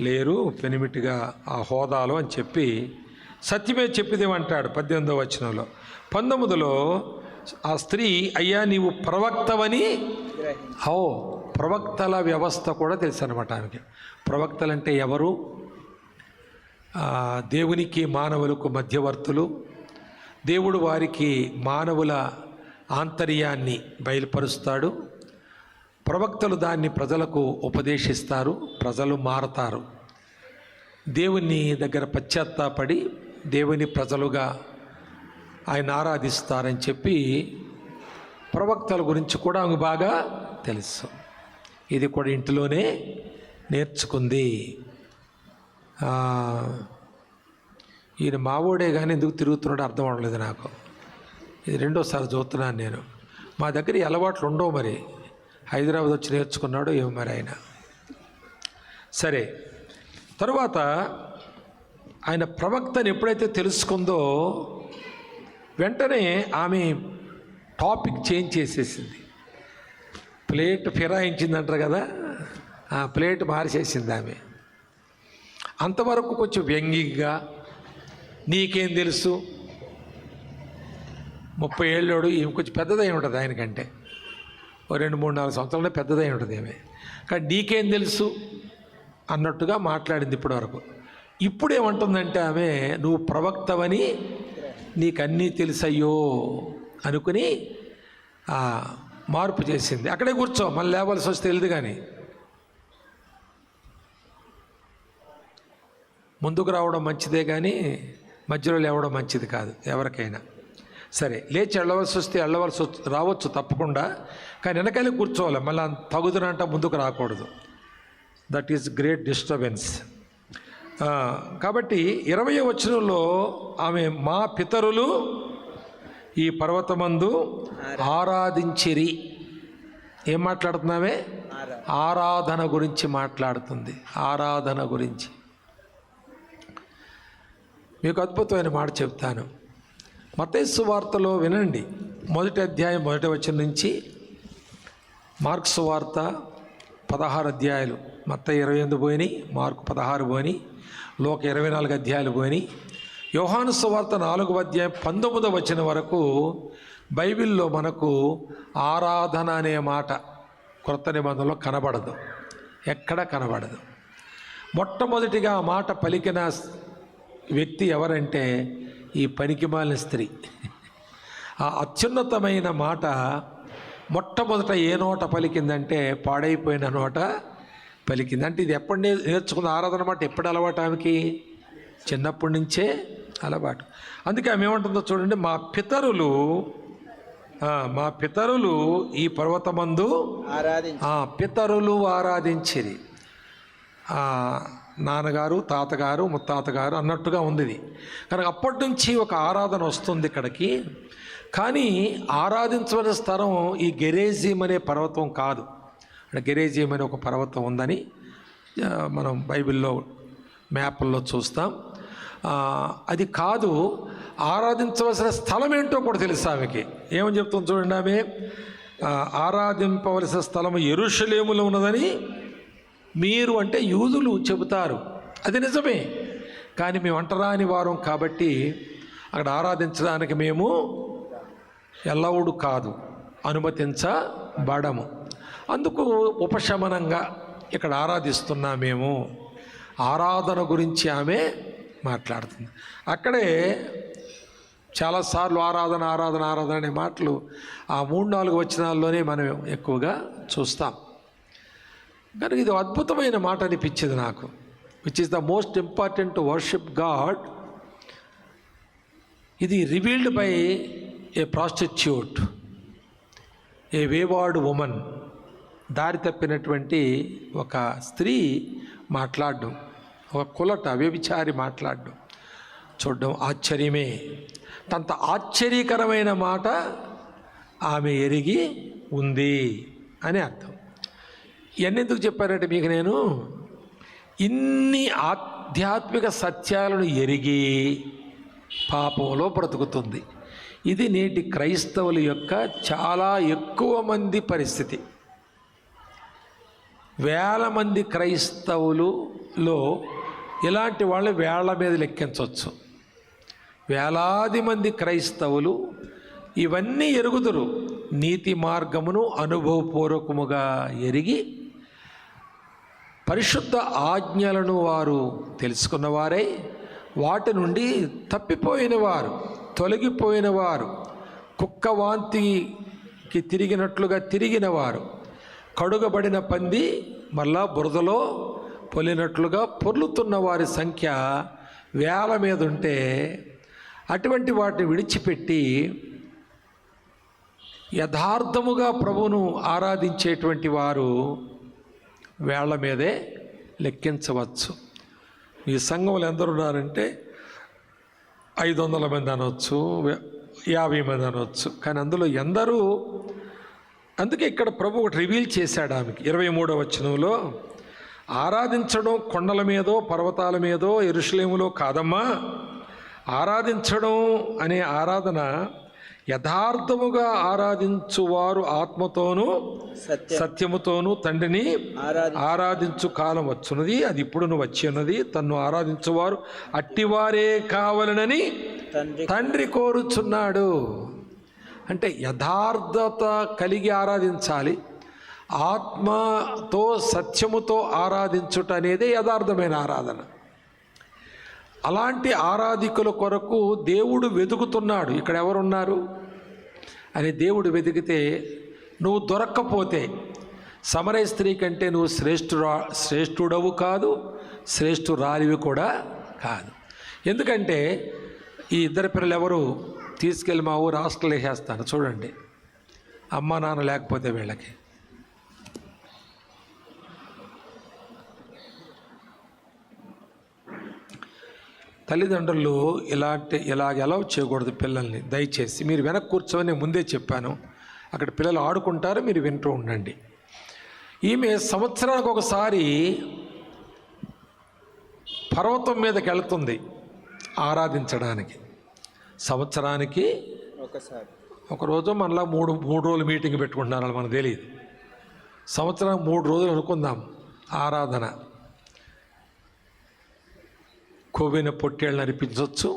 A: లేరు పెనిమిటిగా ఆ హోదాలో అని చెప్పి సత్యమే చెప్పిదేమంటాడు 18వ వచనంలో. 19లో ఆ స్త్రీ, అయ్యా నీవు ప్రవక్తవని, ప్రవక్తల వ్యవస్థ కూడా తెలుసు అనమాట ఆమెకి. ప్రవక్తలంటే ఎవరు? దేవునికి మానవులకు మధ్యవర్తులు. దేవుడు వారికి మానవుల ఆంతర్యాన్ని బయలుపరుస్తాడు. ప్రవక్తలు దాన్ని ప్రజలకు ఉపదేశిస్తారు, ప్రజలు మారతారు, దేవుని దగ్గర పశ్చాత్తాపడి దేవుని ప్రజలుగా ఆయన ఆరాధిస్తారని చెప్పి ప్రవక్తల గురించి కూడా ఆమె బాగా తెలుసు. ఇది కూడా ఇంటిలోనే నేర్చుకుంది. ఈయన మావోడే కానీ ఎందుకు తిరుగుతున్నాడో అర్థం అవ్వలేదు నాకు. ఇది 2వసారి చూస్తున్నాను నేను. మా దగ్గర ఈ అలవాట్లు ఉండవు, మరి హైదరాబాద్ వచ్చి నేర్చుకున్నాడు ఏమో మరి ఆయన. సరే, తరువాత ఆయన ప్రవక్తని ఎప్పుడైతే తెలుసుకుందో వెంటనే ఆమె టాపిక్ చేంజ్ చేసేసింది. ప్లేట్ ఫిరాయించిందంటారు కదా, ఆ ప్లేట్ మార్చేసింది ఆమె. అంతవరకు కొంచెం వ్యంగ్యంగా, నీకేం తెలుసు, 30 ఏళ్ళోడు, ఈమె కొంచెం పెద్దదై ఉంటుంది ఆయనకంటే, 2, 3, 4 సంవత్సరాలే పెద్దదై ఉంటుంది ఆమె. కానీ నీకేం తెలుసు అన్నట్టుగా మాట్లాడింది ఇప్పటి వరకు. ఇప్పుడు ఏమంటుందంటే ఆమె, నువ్వు ప్రవక్తవని నీకన్నీ తెలుసయ్యో అనుకుని మార్పు చేసింది. అక్కడే కూర్చో, మళ్ళీ లేవాల్సి వస్తే తెలియదు, కానీ ముందుకు రావడం మంచిదే కానీ మధ్యలో లేవడం మంచిది కాదు ఎవరికైనా. సరే, లేచి రావచ్చు తప్పకుండా, కానీ వెనకాలే కూర్చోవాలి, మళ్ళీ తగుదనంట ముందుకు రాకూడదు. That is great disturbance. కాబట్టి 20వ వచనంలో ఆమె, మా పితరులు ఈ పర్వతమందు ఆరాధించిరి. ఏం మాట్లాడుతున్నామే? ఆరాధన గురించి మాట్లాడుతుంది. ఆరాధన గురించి మీకు అద్భుతమైన మాట చెప్తాను. మత్తయి సువార్తలో వినండి, 1వ అధ్యాయం 1వ వచనం నుంచి. మార్కు సువార్త 16 అధ్యాయాలు, మత్తయి 28 పోయినాయి, మార్కు 16 పోయినాయి, లోక 24 అధ్యాయాలు పోయినాయి. యోహాను సువార్త 4వ అధ్యాయం 19వ వచనం వరకు బైబిల్లో మనకు ఆరాధన అనే మాట క్రొత్త నిబంధనలో కనబడదు, ఎక్కడ కనబడదు. మొట్టమొదటిగా ఆ మాట పలికిన వ్యక్తి ఎవరంటే ఈ పనికిమాలిన స్త్రీ. ఆ అత్యున్నతమైన మాట మొట్టమొదట ఏ నోట పలికిందంటే పాడైపోయిన నోట పలికింది. అంటే ఇది ఎప్పటి నేర్చుకున్న ఆరాధన మాట, ఎప్పుడు అలవాటు ఆమెకి? చిన్నప్పటి నుంచే అలవాటు. అందుకే ఆమె ఏమంటుందో చూడండి, మా పితరులు ఈ పర్వతమందు పితరులు ఆరాధించిరి. నాన్నగారు, తాతగారు, ముత్తాతగారు అన్నట్టుగా ఉంది ఇది. కనుక అప్పటి నుంచి ఒక ఆరాధన వస్తుంది ఇక్కడికి. కానీ ఆరాధించవలసిన స్థలం ఈ గెరేజీం అనే పర్వతం కాదు. గెరేజీం అనే ఒక పర్వతం ఉందని మనం బైబిల్లో మ్యాప్ల్లో చూస్తాం. అది కాదు, ఆరాధించవలసిన స్థలం ఏంటో కూడా తెలుసు ఆమెకి. ఏమని చెప్తుంది చూడండి ఆమె, ఆరాధింపవలసిన స్థలము యెరూషలేములో ఉన్నదని మీరు అంటే యూదులు చెబుతారు. అది నిజమే. కానీ మేము అంటరాని వారం కాబట్టి అక్కడ ఆరాధించడానికి మేము ఎల్లవుడు కాదు, అనుమతించబడము. అందుకు ఉపశమనంగా ఇక్కడ ఆరాధిస్తున్నామేమో. ఆరాధన గురించి ఆమె మాట్లాడుతుంది. అక్కడే చాలాసార్లు ఆరాధన ఆరాధన ఆరాధన అనే మాటలు ఆ 3-4 వచనాల్లోనే మనం ఎక్కువగా చూస్తాం. కనుక ఇది అద్భుతమైన మాట అనిపించింది నాకు. Which is the most important to worship God. ఇది revealed by a prostitute, a wayward woman. దారి తప్పినటువంటి ఒక స్త్రీ మాట్లాడడం, ఒక కులట వ్యభిచారి మాట్లాడడం చూడడం ఆశ్చర్యమే. అంత ఆశ్చర్యకరమైన మాట ఆమె ఎరిగి ఉంది అని అర్థం. ఇవన్నీ ఎందుకు చెప్పారంటే మీకు నేను ఇన్ని ఆధ్యాత్మిక సత్యాలను ఎరిగి పాపంలో బ్రతుకుతుంది. ఇది నేటి క్రైస్తవుల యొక్క చాలా ఎక్కువ మంది పరిస్థితి. వేల మంది క్రైస్తవులలో ఇలాంటి వాళ్ళు వేళ్ల మీద లెక్కించవచ్చు. వేలాది మంది క్రైస్తవులు ఇవన్నీ ఎరుగుదురు. నీతి మార్గమును అనుభవపూర్వకముగా ఎరిగి పరిశుద్ధ ఆజ్ఞలను వారు తెలుసుకున్నవారై వాటి నుండి తప్పిపోయిన వారు, తొలగిపోయిన వారు, కుక్క వాంతికి తిరిగినట్లుగా తిరిగిన వారు, కడుగబడిన పంది మళ్ళా బురదలో పొలినట్లుగా పొర్లుతున్న వారి సంఖ్య వేల మీద ఉంటే అటువంటి వాటిని విడిచిపెట్టి యథార్థముగా ప్రభువును ఆరాధించేటువంటి వారు వేళ్ల మీదే లెక్కించవచ్చు. ఈ సంఘంలో ఎందరున్నారంటే 500 మంది అనవచ్చు, 50 మంది అనవచ్చు. కానీ అందులో ఎందరూ, అందుకే ఇక్కడ ప్రభు ఒకటి రివీల్ చేశాడు ఆమెకి 23వ వచనంలో, ఆరాధించడం కొండల మీదో పర్వతాల మీదో యెరూషలేములో కాదమ్మా. ఆరాధించడం అనే ఆరాధన యథార్థముగా ఆరాధించువారు ఆత్మతోనూ సత్యముతోనూ తండ్రిని ఆరాధించు కాలం వచ్చున్నది, అది ఇప్పుడును వచ్చి ఉన్నది. తన్ను ఆరాధించువారు అట్టివారే కావాలనని తండ్రి కోరుచున్నాడు. అంటే యథార్థత కలిగి ఆరాధించాలి. ఆత్మతో సత్యముతో ఆరాధించుట అనేది యథార్థమైన ఆరాధన. అలాంటి ఆరాధికుల కొరకు దేవుడు వెతుకుతున్నాడు. ఇక్కడ ఎవరున్నారు అని దేవుడు వెతికితే నువ్వు దొరక్కపోతే సమరయ స్త్రీ కంటే నువ్వు శ్రేష్ఠుడవు కాదు, శ్రేష్ఠురాలివి కూడా కాదు. ఎందుకంటే ఈ ఇద్దరు పిల్లలు ఎవరు తీసుకెళ్ళి మా ఊరు హాస్టల్ వేసేస్తాను చూడండి, అమ్మ నాన్న లేకపోతే వీళ్ళకి. తల్లిదండ్రులు ఇలాగ ఎలా చేయకూడదు పిల్లల్ని. దయచేసి మీరు వెనక్కి కూర్చొని నేను ముందే చెప్పాను, అక్కడ పిల్లలు ఆడుకుంటారు, మీరు వింటూ ఉండండి. ఈమె సంవత్సరానికి ఒకసారి పర్వతం మీదకి వెళ్తుంది ఆరాధించడానికి. సంవత్సరానికి ఒకసారి, ఒకరోజు మనలా మూడు రోజులు మీటింగ్ పెట్టుకుంటున్నారు, మనకు తెలియదు. సంవత్సరానికి 3 రోజులు అనుకుందాం ఆరాధన. కొవ్విన పొట్టేళ్ళని అర్పించవచ్చు,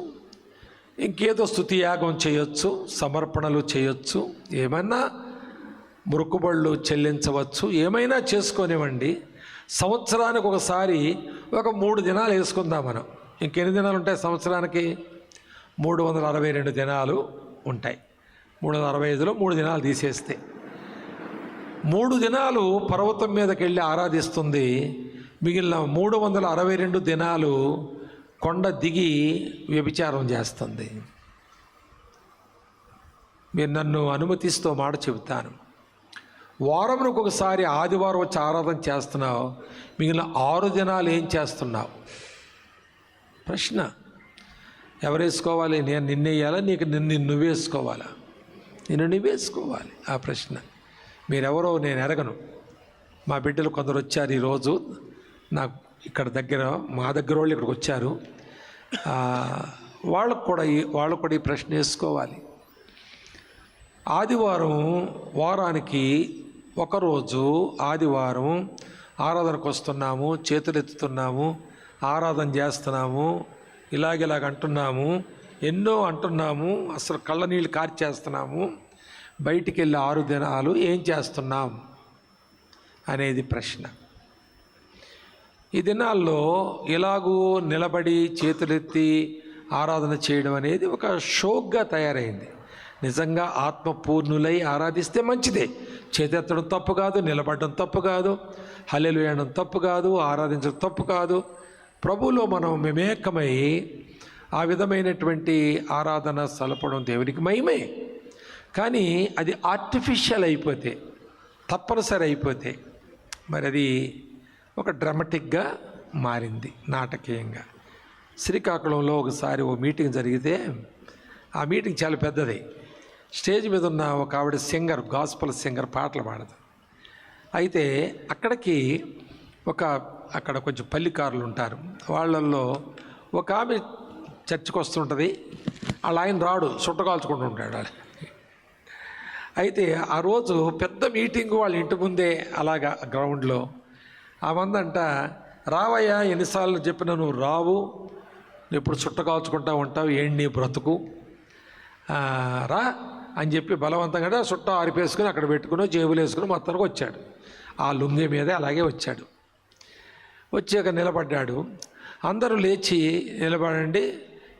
A: ఇంకేదో స్తుతి యాగం చేయొచ్చు, సమర్పణలు చేయొచ్చు, ఏమైనా మొక్కుబళ్ళు చెల్లించవచ్చు, ఏమైనా చేసుకొనివ్వండి. సంవత్సరానికి ఒకసారి ఒక 3 దినాలు వేసుకుందాం మనం. ఇంకెన్ని దినాలు ఉంటాయి సంవత్సరానికి? 362 దినాలు ఉంటాయి. 365లో 3 దినాలు తీసేస్తే 3 దినాలు పర్వతం మీదకి వెళ్ళి ఆరాధిస్తుంది. మిగిలిన 362 దినాలు కొండ దిగి వ్యభిచారం చేస్తుంది. మీరు నన్ను అనుమతిస్తూ మాట చెబుతాను, వారంకు ఒకసారి ఆదివారం వచ్చి ఆరాధన చేస్తున్నావు, మిగిలిన 6 దినాలు ఏం చేస్తున్నావు? ప్రశ్న ఎవరు వేసుకోవాలి? నేను నిన్నేయాలా, నీకు నిన్ను నువ్వేసుకోవాలా? నిన్ను నువ్వేసుకోవాలి. ఆ ప్రశ్న మీరెవరో నేను ఎరగను. మా బిడ్డలు కొందరు వచ్చారు ఈరోజు నాకు ఇక్కడ దగ్గర, మా దగ్గర వాళ్ళు ఇక్కడికి వచ్చారు. వాళ్ళకు కూడా ఈ ప్రశ్న వేసుకోవాలి. ఆదివారం వారానికి ఒకరోజు ఆదివారం ఆరాధనకు వస్తున్నాము, చేతులు ఎత్తుతున్నాము, ఆరాధన చేస్తున్నాము, ఇలాగ అంటున్నాము, ఎన్నో అంటున్నాము, అసలు కళ్ళ నీళ్ళు కార్చేస్తున్నాము. బయటికి వెళ్ళి 6 దినాలు ఏం చేస్తున్నాం అనేది ప్రశ్న. ఈ దినాల్లో ఇలాగూ నిలబడి చేతులెత్తి ఆరాధన చేయడం అనేది ఒక షోక్గా తయారైంది. నిజంగా ఆత్మపూర్ణులై ఆరాధిస్తే మంచిదే. చేతెత్తడం తప్పు కాదు, నిలబడడం తప్పు కాదు, హల్లెలూయా అనడం తప్పు కాదు, ఆరాధించడం తప్పు కాదు. ప్రభువులో మనం మమేకమై ఆ విధమైనటువంటి ఆరాధన సలపడం దేవునికి మహిమే. కానీ అది ఆర్టిఫిషియల్ అయిపోతే, తప్పనిసరి అయిపోతే మరి అది ఒక డ్రామాటిక్గా మారింది, నాటకీయంగా. శ్రీకాకుళంలో ఒకసారి ఓ మీటింగ్ జరిగితే ఆ మీటింగ్ చాలా పెద్దది. స్టేజ్ మీద ఉన్న ఒక ఆవిడ సింగర్, గాస్పల్ సింగర్, పాటలు పాడదు. అయితే అక్కడ కొంచెం పల్లికారులు ఉంటారు. వాళ్ళల్లో ఒక ఆమె చర్చికి వస్తుంటుంది. వాళ్ళ ఆయన రాడు, సుట్టకాల్చుకుంటూ ఉంటాడు. అయితే ఆ రోజు పెద్ద మీటింగు వాళ్ళ ఇంటి ముందే అలాగా గ్రౌండ్లో. ఆ మందంట, రావయ్యా, ఎన్నిసార్లు చెప్పినా నువ్వు రావు, ఎప్పుడు చుట్టకాల్చుకుంటా ఉంటావు, ఏంటి నీ బ్రతుకు, రా అని చెప్పి బలవంతంగా చుట్ట ఆరిపేసుకుని అక్కడ పెట్టుకుని జేబులు వేసుకుని మొత్తానికి వచ్చాడు. ఆ లుంగి మీదే అలాగే వచ్చాడు. వచ్చాక నిలబడ్డాడు. అందరూ లేచి నిలబడండి,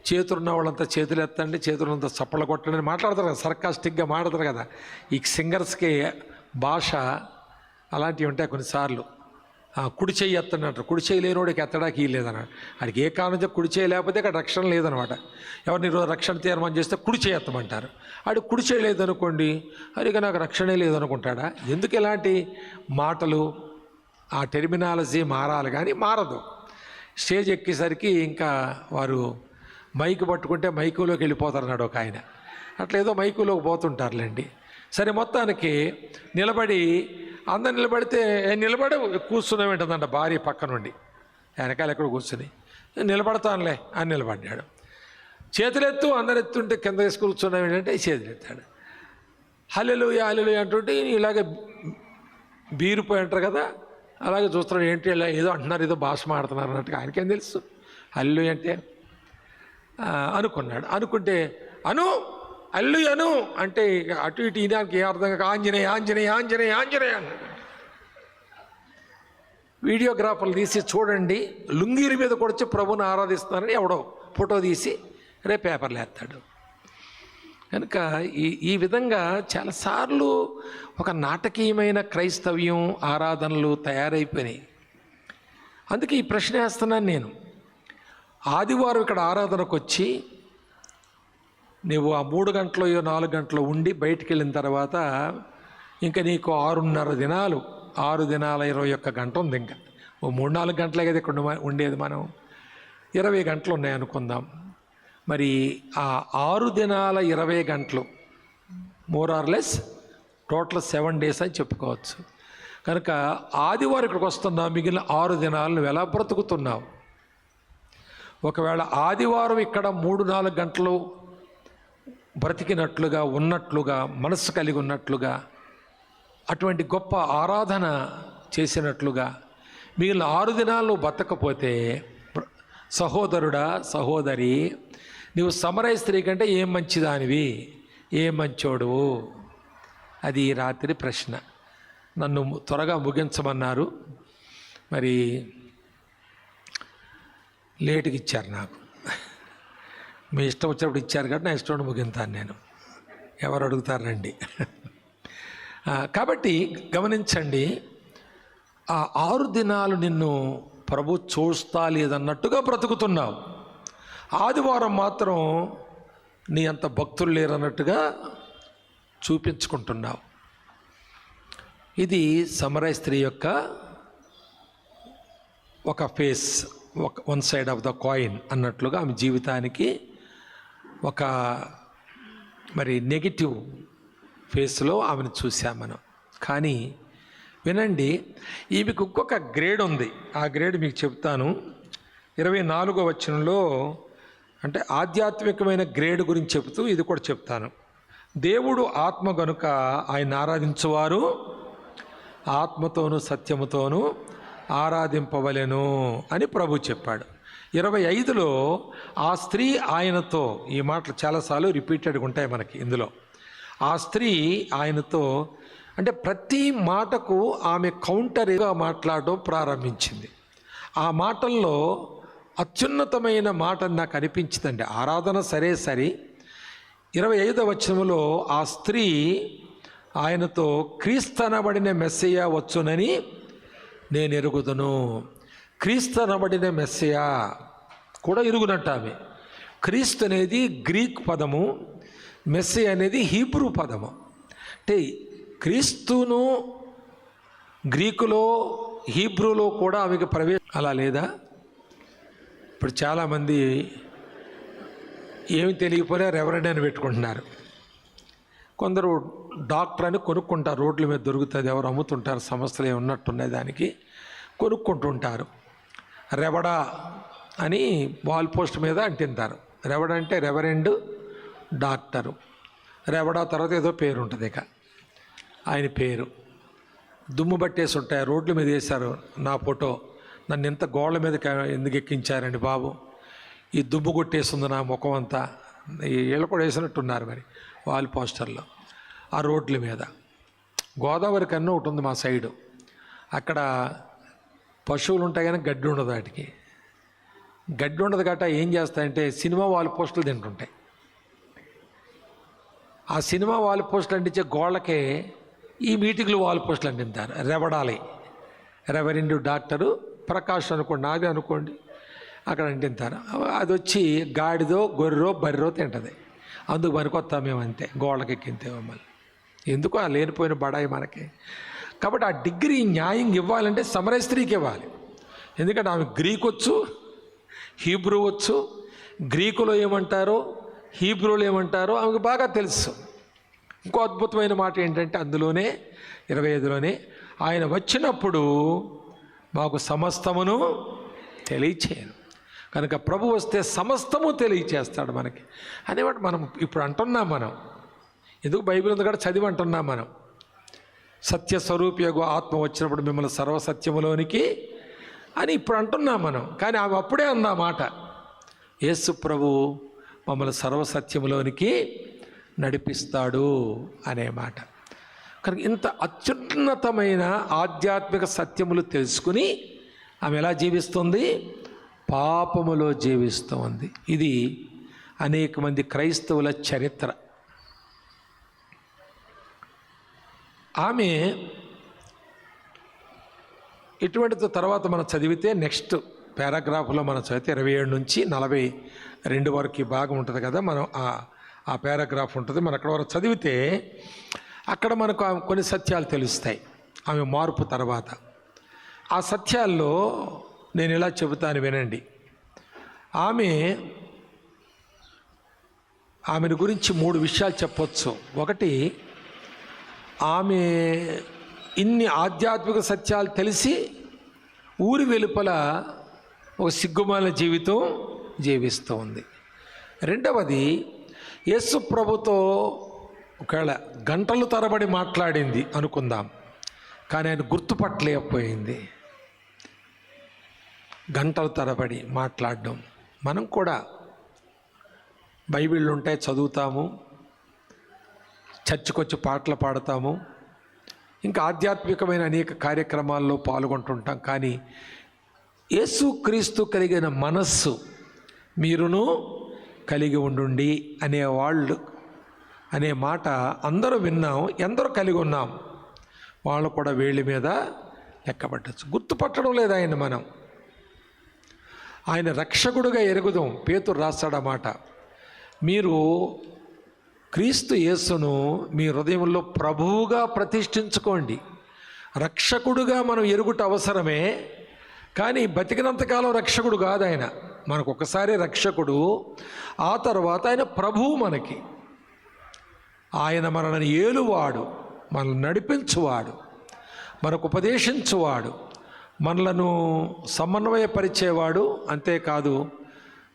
A: చేతులున్న వాళ్ళంతా చేతులు ఎత్తండి, చేతులంతా చప్పలు కొట్టండి అని మాట్లాడతారు కదా, సర్కాస్టిక్గా మాట్లాడతారు కదా. ఈ సింగర్స్కి భాష అలాంటివి ఉంటాయి కొన్నిసార్లు. కుడి చెయ్యి ఎత్తండి అంటారు. కుడి చెయ్యి లేనివాడికి ఎత్తడానికి లేదన్నాడు. వాడికి ఏ కారణం చెప్పి కుడి చేయి లేకపోతే అక్కడ రక్షణ లేదనమాట. ఎవరిని ఈరోజు రక్షణ తీర్మానం చేస్తే కుడి చేయి ఎత్తమంటారు. వాడు కుడి చేయి లేదనుకోండి, అదిగా నాకు రక్షణే లేదనుకుంటాడా? ఎందుకు ఇలాంటి మాటలు? ఆ టెర్మినాలజీ మారాలి, కానీ మారదు. స్టేజ్ ఎక్కేసరికి ఇంకా వారు మైకు పట్టుకుంటే మైకులోకి వెళ్ళిపోతారన్నాడు ఒక ఆయన. అట్లా ఏదో మైకులోకి పోతుంటారులేండి. సరే, మొత్తానికి నిలబడి, అందరు నిలబడితే నిలబడి కూర్చున్నామేంటుందంట భార్య పక్క నుండి, వెనకాల ఎక్కడ కూర్చుని, నిలబడతానులే అని నిలబడ్డాడు. చేతులెత్తు, అందరు ఎత్తుంటే కింద వేసి కూర్చున్నాం ఏంటంటే చేతులెత్తాడు. హల్లెలూయా హల్లెలూయా అంటుంటే ఇలాగే బీరిపోయి అంటారు కదా, అలాగే చూస్తున్నాడు. ఏంటి ఇలా ఏదో అంటున్నారు, ఏదో భాష మాడుతున్నారు అన్నట్టుగా. ఆయనకేం తెలుసు హల్లెలూయా అంటే? అనుకున్నాడు. అనుకుంటే అల్లు అంటే అటు ఇటు ఈయనకి ఏ అర్థం కాక ఆంజనేయ ఆంజనేయ ఆంజనేయ ఆంజనేయ అన్నాడు. వీడియోగ్రాఫర్లు తీసి చూడండి, లుంగీరి మీద కొడిచి ప్రభుని ఆరాధిస్తున్నారని ఎవడో ఫోటో తీసి రేపు పేపర్లు వేస్తాడు. కనుక ఈ విధంగా చాలాసార్లు ఒక నాటకీయమైన క్రైస్తవ్యం ఆరాధనలు తయారైపోయినాయి. అందుకే ఈ ప్రశ్న వేస్తున్నాను నేను. ఆదివారం ఇక్కడ ఆరాధనకు వచ్చి నువ్వు ఆ 3 గంటలు 4 గంటలు ఉండి బయటికి వెళ్ళిన తర్వాత ఇంకా నీకు 6.5 దినాలు, 6 దినాల 21 గంట ఉంది. ఇంకా ఓ 3-4 గంటలే కదా ఇక్కడ ఉండేది, మనం 20 గంటలు ఉన్నాయి అనుకుందాం. మరి ఆ 6 దినాల 20 గంటలు more or less total 7 days అని చెప్పుకోవచ్చు. కనుక ఆదివారం ఇక్కడికి వస్తున్నావు, మిగిలిన 6 దినాలు నువ్వు ఎలా బ్రతుకుతున్నావు? ఒకవేళ ఆదివారం ఇక్కడ 3-4 గంటలు బ్రతికినట్లుగా, ఉన్నట్లుగా, మనస్సు కలిగి ఉన్నట్లుగా, అటువంటి గొప్ప ఆరాధన చేసినట్లుగా మిగిలిన 6 దినాలు బతకపోతే, సహోదరుడా సహోదరి, నువ్వు సమరయ స్త్రీ కంటే ఏం మంచిదానివి, ఏం మంచోడువు? అది రాత్రి ప్రశ్న. నన్ను త్వరగా ముగించమన్నారు. మరి లేటుగా ఇచ్చారు నాకు. మీ ఇష్టం వచ్చినప్పుడు ఇచ్చారు కాబట్టి నా ఇష్టం ముగింతాను నేను. ఎవరు అడుగుతారండి? కాబట్టి గమనించండి, ఆ 6 దినాలు నిన్ను ప్రభు చూస్తా లేదన్నట్టుగా బ్రతుకుతున్నావు. ఆదివారం మాత్రం నీ అంత భక్తులు లేరన్నట్టుగా చూపించుకుంటున్నావు. ఇది సమరయ స్త్రీ యొక్క ఒక face, one side of the coin అన్నట్లుగా ఆమె జీవితానికి ఒక మరి నెగిటివ్ ఫేస్లో ఆమెను చూసాం మనం. కానీ వినండి, ఈమెకు ఇంకొక గ్రేడ్ ఉంది. ఆ గ్రేడ్ మీకు చెప్తాను. 24వ వచనంలో, అంటే ఆధ్యాత్మికమైన గ్రేడ్ గురించి చెబుతూ ఇది కూడా చెప్తాను. దేవుడు ఆత్మ గనుక ఆయన ఆరాధించువారు ఆత్మతోనూ సత్యముతోనూ ఆరాధింపవలెను అని ప్రభు చెప్పాడు. 25లో ఆ స్త్రీ ఆయనతో, ఈ మాటలు చాలాసార్లు రిపీటెడ్గా ఉంటాయి మనకి ఇందులో. ఆ స్త్రీ ఆయనతో అంటే ప్రతి మాటకు ఆమె కౌంటర్గా మాట్లాడడం ప్రారంభించింది. ఆ మాటల్లో అత్యున్నతమైన మాట నాకు అనిపించిందండి. ఆరాధన సరే సరి. 25వ వచనంలో ఆ స్త్రీ ఆయనతో, క్రీస్తనబడిన మెస్సయ్య వచ్చునని నేను ఎరుగుదును. క్రీస్తనబడిన మెస్సయ్య కూడా ఎరుగునట్టు ఆమె. క్రీస్తు అనేది గ్రీక్ పదము, మెస్సయ్య అనేది హీబ్రూ పదము. అంటే క్రీస్తును గ్రీకులో హీబ్రూలో కూడా ఆమెకు అలా లేదా? ఇప్పుడు చాలామంది ఏమి తెలియకపోయినా రెవరెండ్ అని పెట్టుకుంటున్నారు. కొందరు డాక్టర్ అని కొనుక్కుంటారు, రోడ్ల మీద దొరుకుతుంది, ఎవరు అమ్ముతుంటారు, సంస్థలు ఏమి ఉన్నట్టున్నాయి దానికి కొనుక్కుంటుంటారు. రెవడా అని వాల్ పోస్ట్ మీద అంటింటారు. రెవడ అంటే రెవరెండ్ డాక్టరు. రెవడా తర్వాత ఏదో పేరు ఉంటుంది. ఇక ఆయన పేరు దుమ్ము పట్టేసి ఉంటాయి, రోడ్ల మీద వేశారు నా ఫోటో. నన్ను ఎంత గోళ్ళ మీద ఎందుకు ఎక్కించారండి బాబు, ఈ దుమ్ము కొట్టేస్తుంది నా ముఖం అంతా. వీళ్ళు కూడా వేసినట్టున్నారు మరి వాల్ పోస్టర్లో ఆ రోడ్ల మీద. గోదావరి కన్నా ఒకటి ఉంది మా సైడు, అక్కడ పశువులు ఉంటాయి కానీ గడ్డి ఉండదు. వాటికి గడ్డి ఉండదు గట్ట ఏం చేస్తాయంటే సినిమా వాల్ పోస్టులు తింటుంటాయి. ఆ సినిమా వాల్ పోస్టులు అంటించే గోళ్ళకే ఈ మీటింగ్లు వాల్ పోస్టులు అంటింటారు. రెవడాలి, రెవరెండు డాక్టరు ప్రకాష్ అనుకోండి, నాదే అనుకోండి, అక్కడ అంటింటారు. అది వచ్చి గాడిదో గొర్రెో బర్రెో తింటుంది. అందుకు పనికొస్తాం మేము, అంతే. గోళ్ళకి ఎక్కింతే మమ్మల్ని ఎందుకు ఆ లేనిపోయిన బడాయి మనకి. కాబట్టి ఆ డిగ్రీ న్యాయం ఇవ్వాలంటే సమరయ స్త్రీకి ఇవ్వాలి. ఎందుకంటే ఆమె గ్రీక్ వచ్చు, హీబ్రూ వచ్చు. గ్రీకులో ఏమంటారో హీబ్రూలో ఏమంటారో ఆమెకు బాగా తెలుసు. ఇంకో అద్భుతమైన మాట ఏంటంటే అందులోనే 25లోనే ఆయన వచ్చినప్పుడు మాకు సమస్తమును తెలియచేయను. కనుక ప్రభు వస్తే సమస్తము తెలియచేస్తాడు మనకి అనేవాడు. మనం ఇప్పుడు అంటున్నాం, మనం ఎందుకు బైబిల్ ఉంది కూడా చదివి అంటున్నాం మనం. సత్యస్వరూపియగు ఆత్మ వచ్చినప్పుడు మిమ్మల్ని సర్వసత్యములోనికి అని ఇప్పుడు అంటున్నాం మనం. కానీ ఆమె అప్పుడే అన్న మాట, యేసు ప్రభు మమ్మల్ని సర్వసత్యములోనికి నడిపిస్తాడు అనే మాట. కనుక ఇంత అత్యున్నతమైన ఆధ్యాత్మిక సత్యములు తెలుసుకుని ఆమె ఎలా జీవిస్తుంది? పాపములో జీవిస్తుంది. ఇది అనేక మంది క్రైస్తవుల చరిత్ర. ఆమె ఇటువంటి తర్వాత మనం చదివితే నెక్స్ట్ పారాగ్రాఫ్లో మనం చదివితే 27 నుంచి 42 వరకు ఈ భాగం ఉంటుంది కదా, మనం ఆ పారాగ్రాఫ్ ఉంటుంది. మనం అక్కడ వరకు చదివితే అక్కడ మనకు కొన్ని సత్యాలు తెలుస్తాయి ఆమె మార్పు తర్వాత. ఆ సత్యాల్లో నేను ఇలా చెబుతాను వినండి. ఆమెను గురించి 3 విషయాలు చెప్పొచ్చు. ఒకటి, ఆమె ఇన్ని ఆధ్యాత్మిక సత్యాలు తెలిసి ఊరి వెలుపల ఒక సిగ్గుమాల జీవితం జీవిస్తూ ఉంది. రెండవది, యేసు ప్రభుతో ఒకవేళ గంటలు తరబడి మాట్లాడింది అనుకుందాం, కానీ ఆయన గుర్తుపట్టలేకపోయింది. గంటల తరబడి మాట్లాడడం. మనం కూడా బైబిళ్ళు ఉంటాయి, చదువుతాము, చర్చికి వచ్చి పాటలు పాడతాము, ఇంకా ఆధ్యాత్మికమైన అనేక కార్యక్రమాల్లో పాల్గొంటుంటాం. కానీ యేసుక్రీస్తు కలిగిన మనస్సు మీరును కలిగి ఉండుండి అనేవాళ్ళు అనే మాట అందరూ విన్నాం. ఎందరో కలిగి ఉన్నాం, వాళ్ళు కూడా వేళ్ళ మీద లెక్కపట్టచ్చు. గుర్తుపట్టడం లేదు ఆయన. మనం ఆయన రక్షకుడుగా ఎరుగుదాం. పేతురు రాస్తాడన్నమాట, మీరు క్రీస్తు యేసును మీ హృదయంలో ప్రభువుగా ప్రతిష్ఠించుకోండి. రక్షకుడుగా మనం ఎరుగుట అవసరమే, కానీ బతికినంతకాలం రక్షకుడు కాదు ఆయన. మనకు ఒకసారి రక్షకుడు, ఆ తర్వాత ఆయన ప్రభువు. మనకి ఆయన మనల్ని ఏలువాడు, మనల్ని నడిపించువాడు, మనకు ఉపదేశించువాడు, మనలను సమన్వయపరిచేవాడు, అంతేకాదు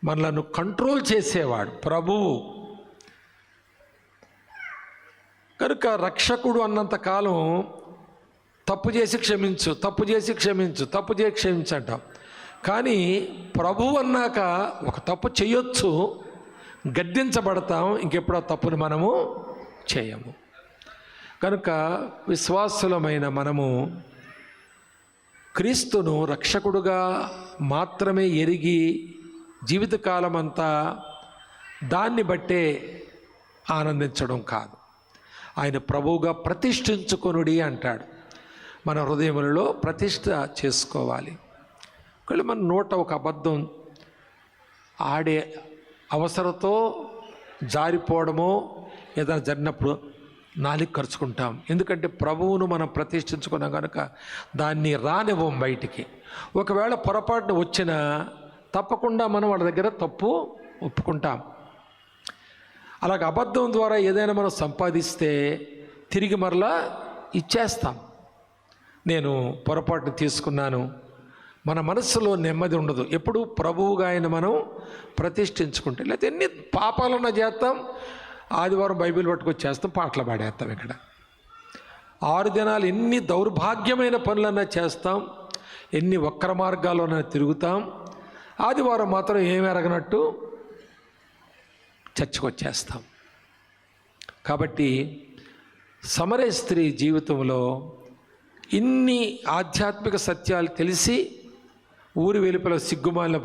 A: మనలను కంట్రోల్ చేసేవాడు ప్రభువు. కనుక రక్షకుడు అన్నంత కాలం తప్పు చేసి క్షమించు, తప్పు చేసి క్షమించు, తప్పు చేసి క్షమించంటాం. కానీ ప్రభువు అన్నాక ఒక తప్పు చేయొచ్చు, గద్దించబడతాం, ఇంకెప్పుడు ఆ తప్పుని మనము చేయము. కనుక విశ్వాసులమైన మనము క్రీస్తును రక్షకుడుగా మాత్రమే ఎరిగి జీవితకాలం అంతా దాన్ని బట్టే ఆనందించడం కాదు, ఆయన ప్రభువుగా ప్రతిష్ఠించుకొనుడి అంటాడు. మన హృదయములలో ప్రతిష్ఠ చేసుకోవాలి. ఒకవేళ మన నోట ఒక అబద్ధం ఆడే అవసరంతో జారిపోవడమో ఏదైనా జరిగినప్పుడు నాలుగు ఖర్చుకుంటాం. ఎందుకంటే ప్రభువును మనం ప్రతిష్ఠించుకున్నాం కనుక దాన్ని రానివ్వం బయటికి. ఒకవేళ పొరపాటున వచ్చినా తప్పకుండా మనం వాళ్ళ దగ్గర తప్పు ఒప్పుకుంటాం. అలాగ అబద్ధం ద్వారా ఏదైనా మనం సంపాదిస్తే తిరిగి మరలా ఇచ్చేస్తాం. నేను పొరపాటున తీసుకున్నాను, మన మనస్సులో నెమ్మది ఉండదు. ఎప్పుడు ప్రభువుగా ఆయన మనం ప్రతిష్ఠించుకుంటే, లేకపోతే ఎన్ని పాపాలన్నా చేస్తాం, ఆదివారం బైబిల్ పట్టుకొచ్చేస్తాం, పాటలు పాడేస్తాం. ఇక్కడ 6 దినాలు ఎన్ని దౌర్భాగ్యమైన పనులన్నా చేస్తాం, ఎన్ని వక్ర మార్గాల్లోనైనా తిరుగుతాం, ఆదివారం మాత్రం ఏమి ఎరగనట్టు చర్చకు వచ్చేస్తాం. కాబట్టి సమరయ స్త్రీ జీవితంలో ఇన్ని ఆధ్యాత్మిక సత్యాలు తెలిసి ఊరి వెలుపల సిగ్గుమాలిన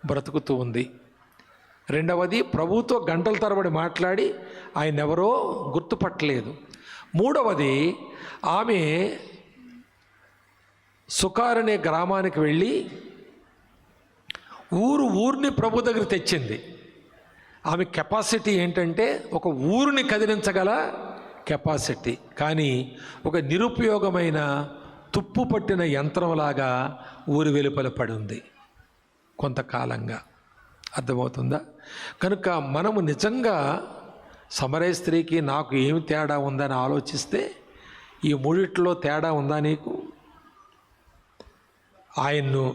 A: బ్రతుకుతూ ఉంది. రెండవది, ప్రభువుతో గంటల తరబడి మాట్లాడి ఆయన ఎవరో గుర్తుపట్టలేదు. మూడవది, ఆమె సుకార్ అనే గ్రామానికి వెళ్ళి ఊరిని ప్రభు దగ్గర తెచ్చింది. ఆమె కెపాసిటీ ఏంటంటే ఒక ఊరిని కదిలించగల కెపాసిటీ, కానీ ఒక నిరుపయోగమైన తుప్పు పట్టిన యంత్రంలాగా ఊరి వెలుపల పడి ఉంది కొంతకాలంగా. అర్థమవుతుందా? కనుక మనము నిజంగా సమరయ స్త్రీకి నాకు ఏమి తేడా ఉందని ఆలోచిస్తే, ఈ మూడిట్లో తేడా ఉందా నీకు? ఆయన్ను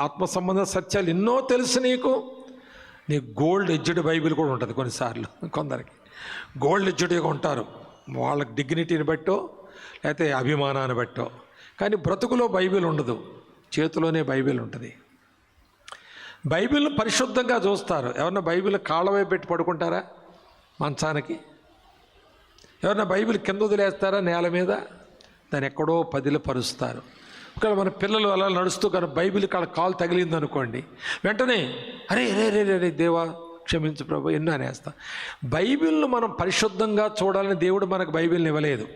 A: ఆత్మ సంబంధ సత్యాలు ఎన్నో తెలుసు నీకు గోల్డ్ ఎడ్జ్డ్ బైబిల్ కూడా ఉంటుంది కొన్నిసార్లు. కొందరికి గోల్డ్ ఎడ్జ్డ్గా ఉంటారు, వాళ్ళకి డిగ్నిటీని బట్టో లేకపోతే అభిమానాన్ని బట్టో. కానీ బ్రతుకులో బైబిల్ ఉండదు, చేతిలోనే బైబిల్ ఉంటుంది. బైబిల్ను పరిశుద్ధంగా చూస్తారు. ఎవరన్నా బైబిల్ కాళ్ళవై పెట్టి పడుకుంటారా మంచానికి? ఎవరన్నా బైబిల్ కింద వదిలేస్తారా నేల మీద? దాన్ని ఎక్కడో పరుస్తారు. ఒకవేళ మన పిల్లలు అలా నడుస్తూ కానీ బైబిల్ కాలు తగిలింది అనుకోండి, వెంటనే అరే రే రే రే దేవా క్షమించు ప్రభు ఎన్నో అనేస్తాం. బైబిల్ను మనం పరిశుద్ధంగా చూడాలని దేవుడు మనకు బైబిల్ని ఇవ్వలేదు.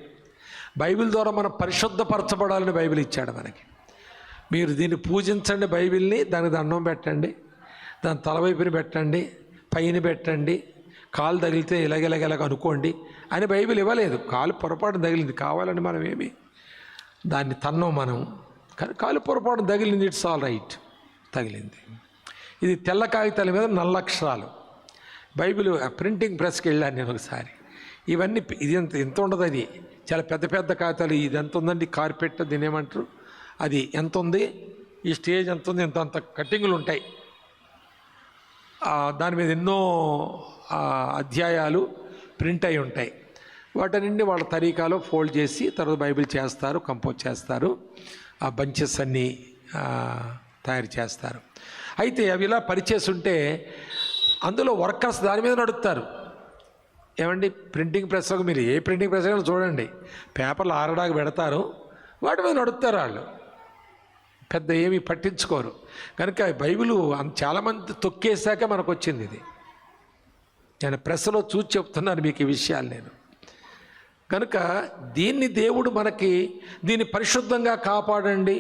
A: బైబిల్ ద్వారా మనం పరిశుద్ధపరచబడాలని బైబిల్ ఇచ్చాడు మనకి. మీరు దీన్ని పూజించండి, బైబిల్ని, దానికి దండం పెట్టండి, దాని తలవైపుని పెట్టండి, పైన పెట్టండి, కాలు తగిలితే ఇలాగ అనుకోండి అని బైబిల్ ఇవ్వలేదు. కాలు పొరపాటు తగిలింది, కావాలని మనం ఏమి దాన్ని తన్నం మనం. కానీ కాలు పొరపాటు తగిలింది, ఇట్స్ ఆల్ రైట్, తగిలింది. ఇది తెల్ల కాగితాల మీద నల్ల అక్షరాలు. బైబిల్ ప్రింటింగ్ ప్రెస్కి వెళ్ళాను నేను ఒకసారి. ఇవన్నీ ఇది ఎంత ఉండదు, అది చాలా పెద్ద పెద్ద కాగితాలు. ఇది ఎంత ఉందండి, కార్పెట్ దీని ఏమంటారు, అది ఎంత ఉంది, ఈ స్టేజ్ ఎంత ఉంది, అంత కట్టింగులు ఉంటాయి. దాని మీద ఎన్నో అధ్యాయాలు ప్రింట్ అయి ఉంటాయి. వాటిని వాళ్ళ తరీకాలో ఫోల్డ్ చేసి తర్వాత బైబిల్ చేస్తారు, కంపోజ్ చేస్తారు, ఆ బంచెస్ అన్నీ తయారు చేస్తారు. అయితే అవి ఇలా పరిచేసి ఉంటే అందులో వర్కర్స్ దాని మీద నడుపుతారు. ఏమండి, ప్రింటింగ్ ప్రెస్లో మీరు ఏ ప్రింటింగ్ ప్రెస్ అయినా చూడండి, పేపర్లు ఆరడానికి పెడతారు, వాటి మీద నడుపుతారు. వాళ్ళు పెద్ద ఏమీ పట్టించుకోరు. కనుక బైబిల్ చాలామంది తొక్కేశాక మనకు వచ్చింది ఇది. నేను ప్రెస్లో చూసి చెప్తున్నాను మీకు ఈ విషయాలు నేను. కనుక దీన్ని దేవుడు మనకి దీన్ని పరిశుద్ధంగా కాపాడండి,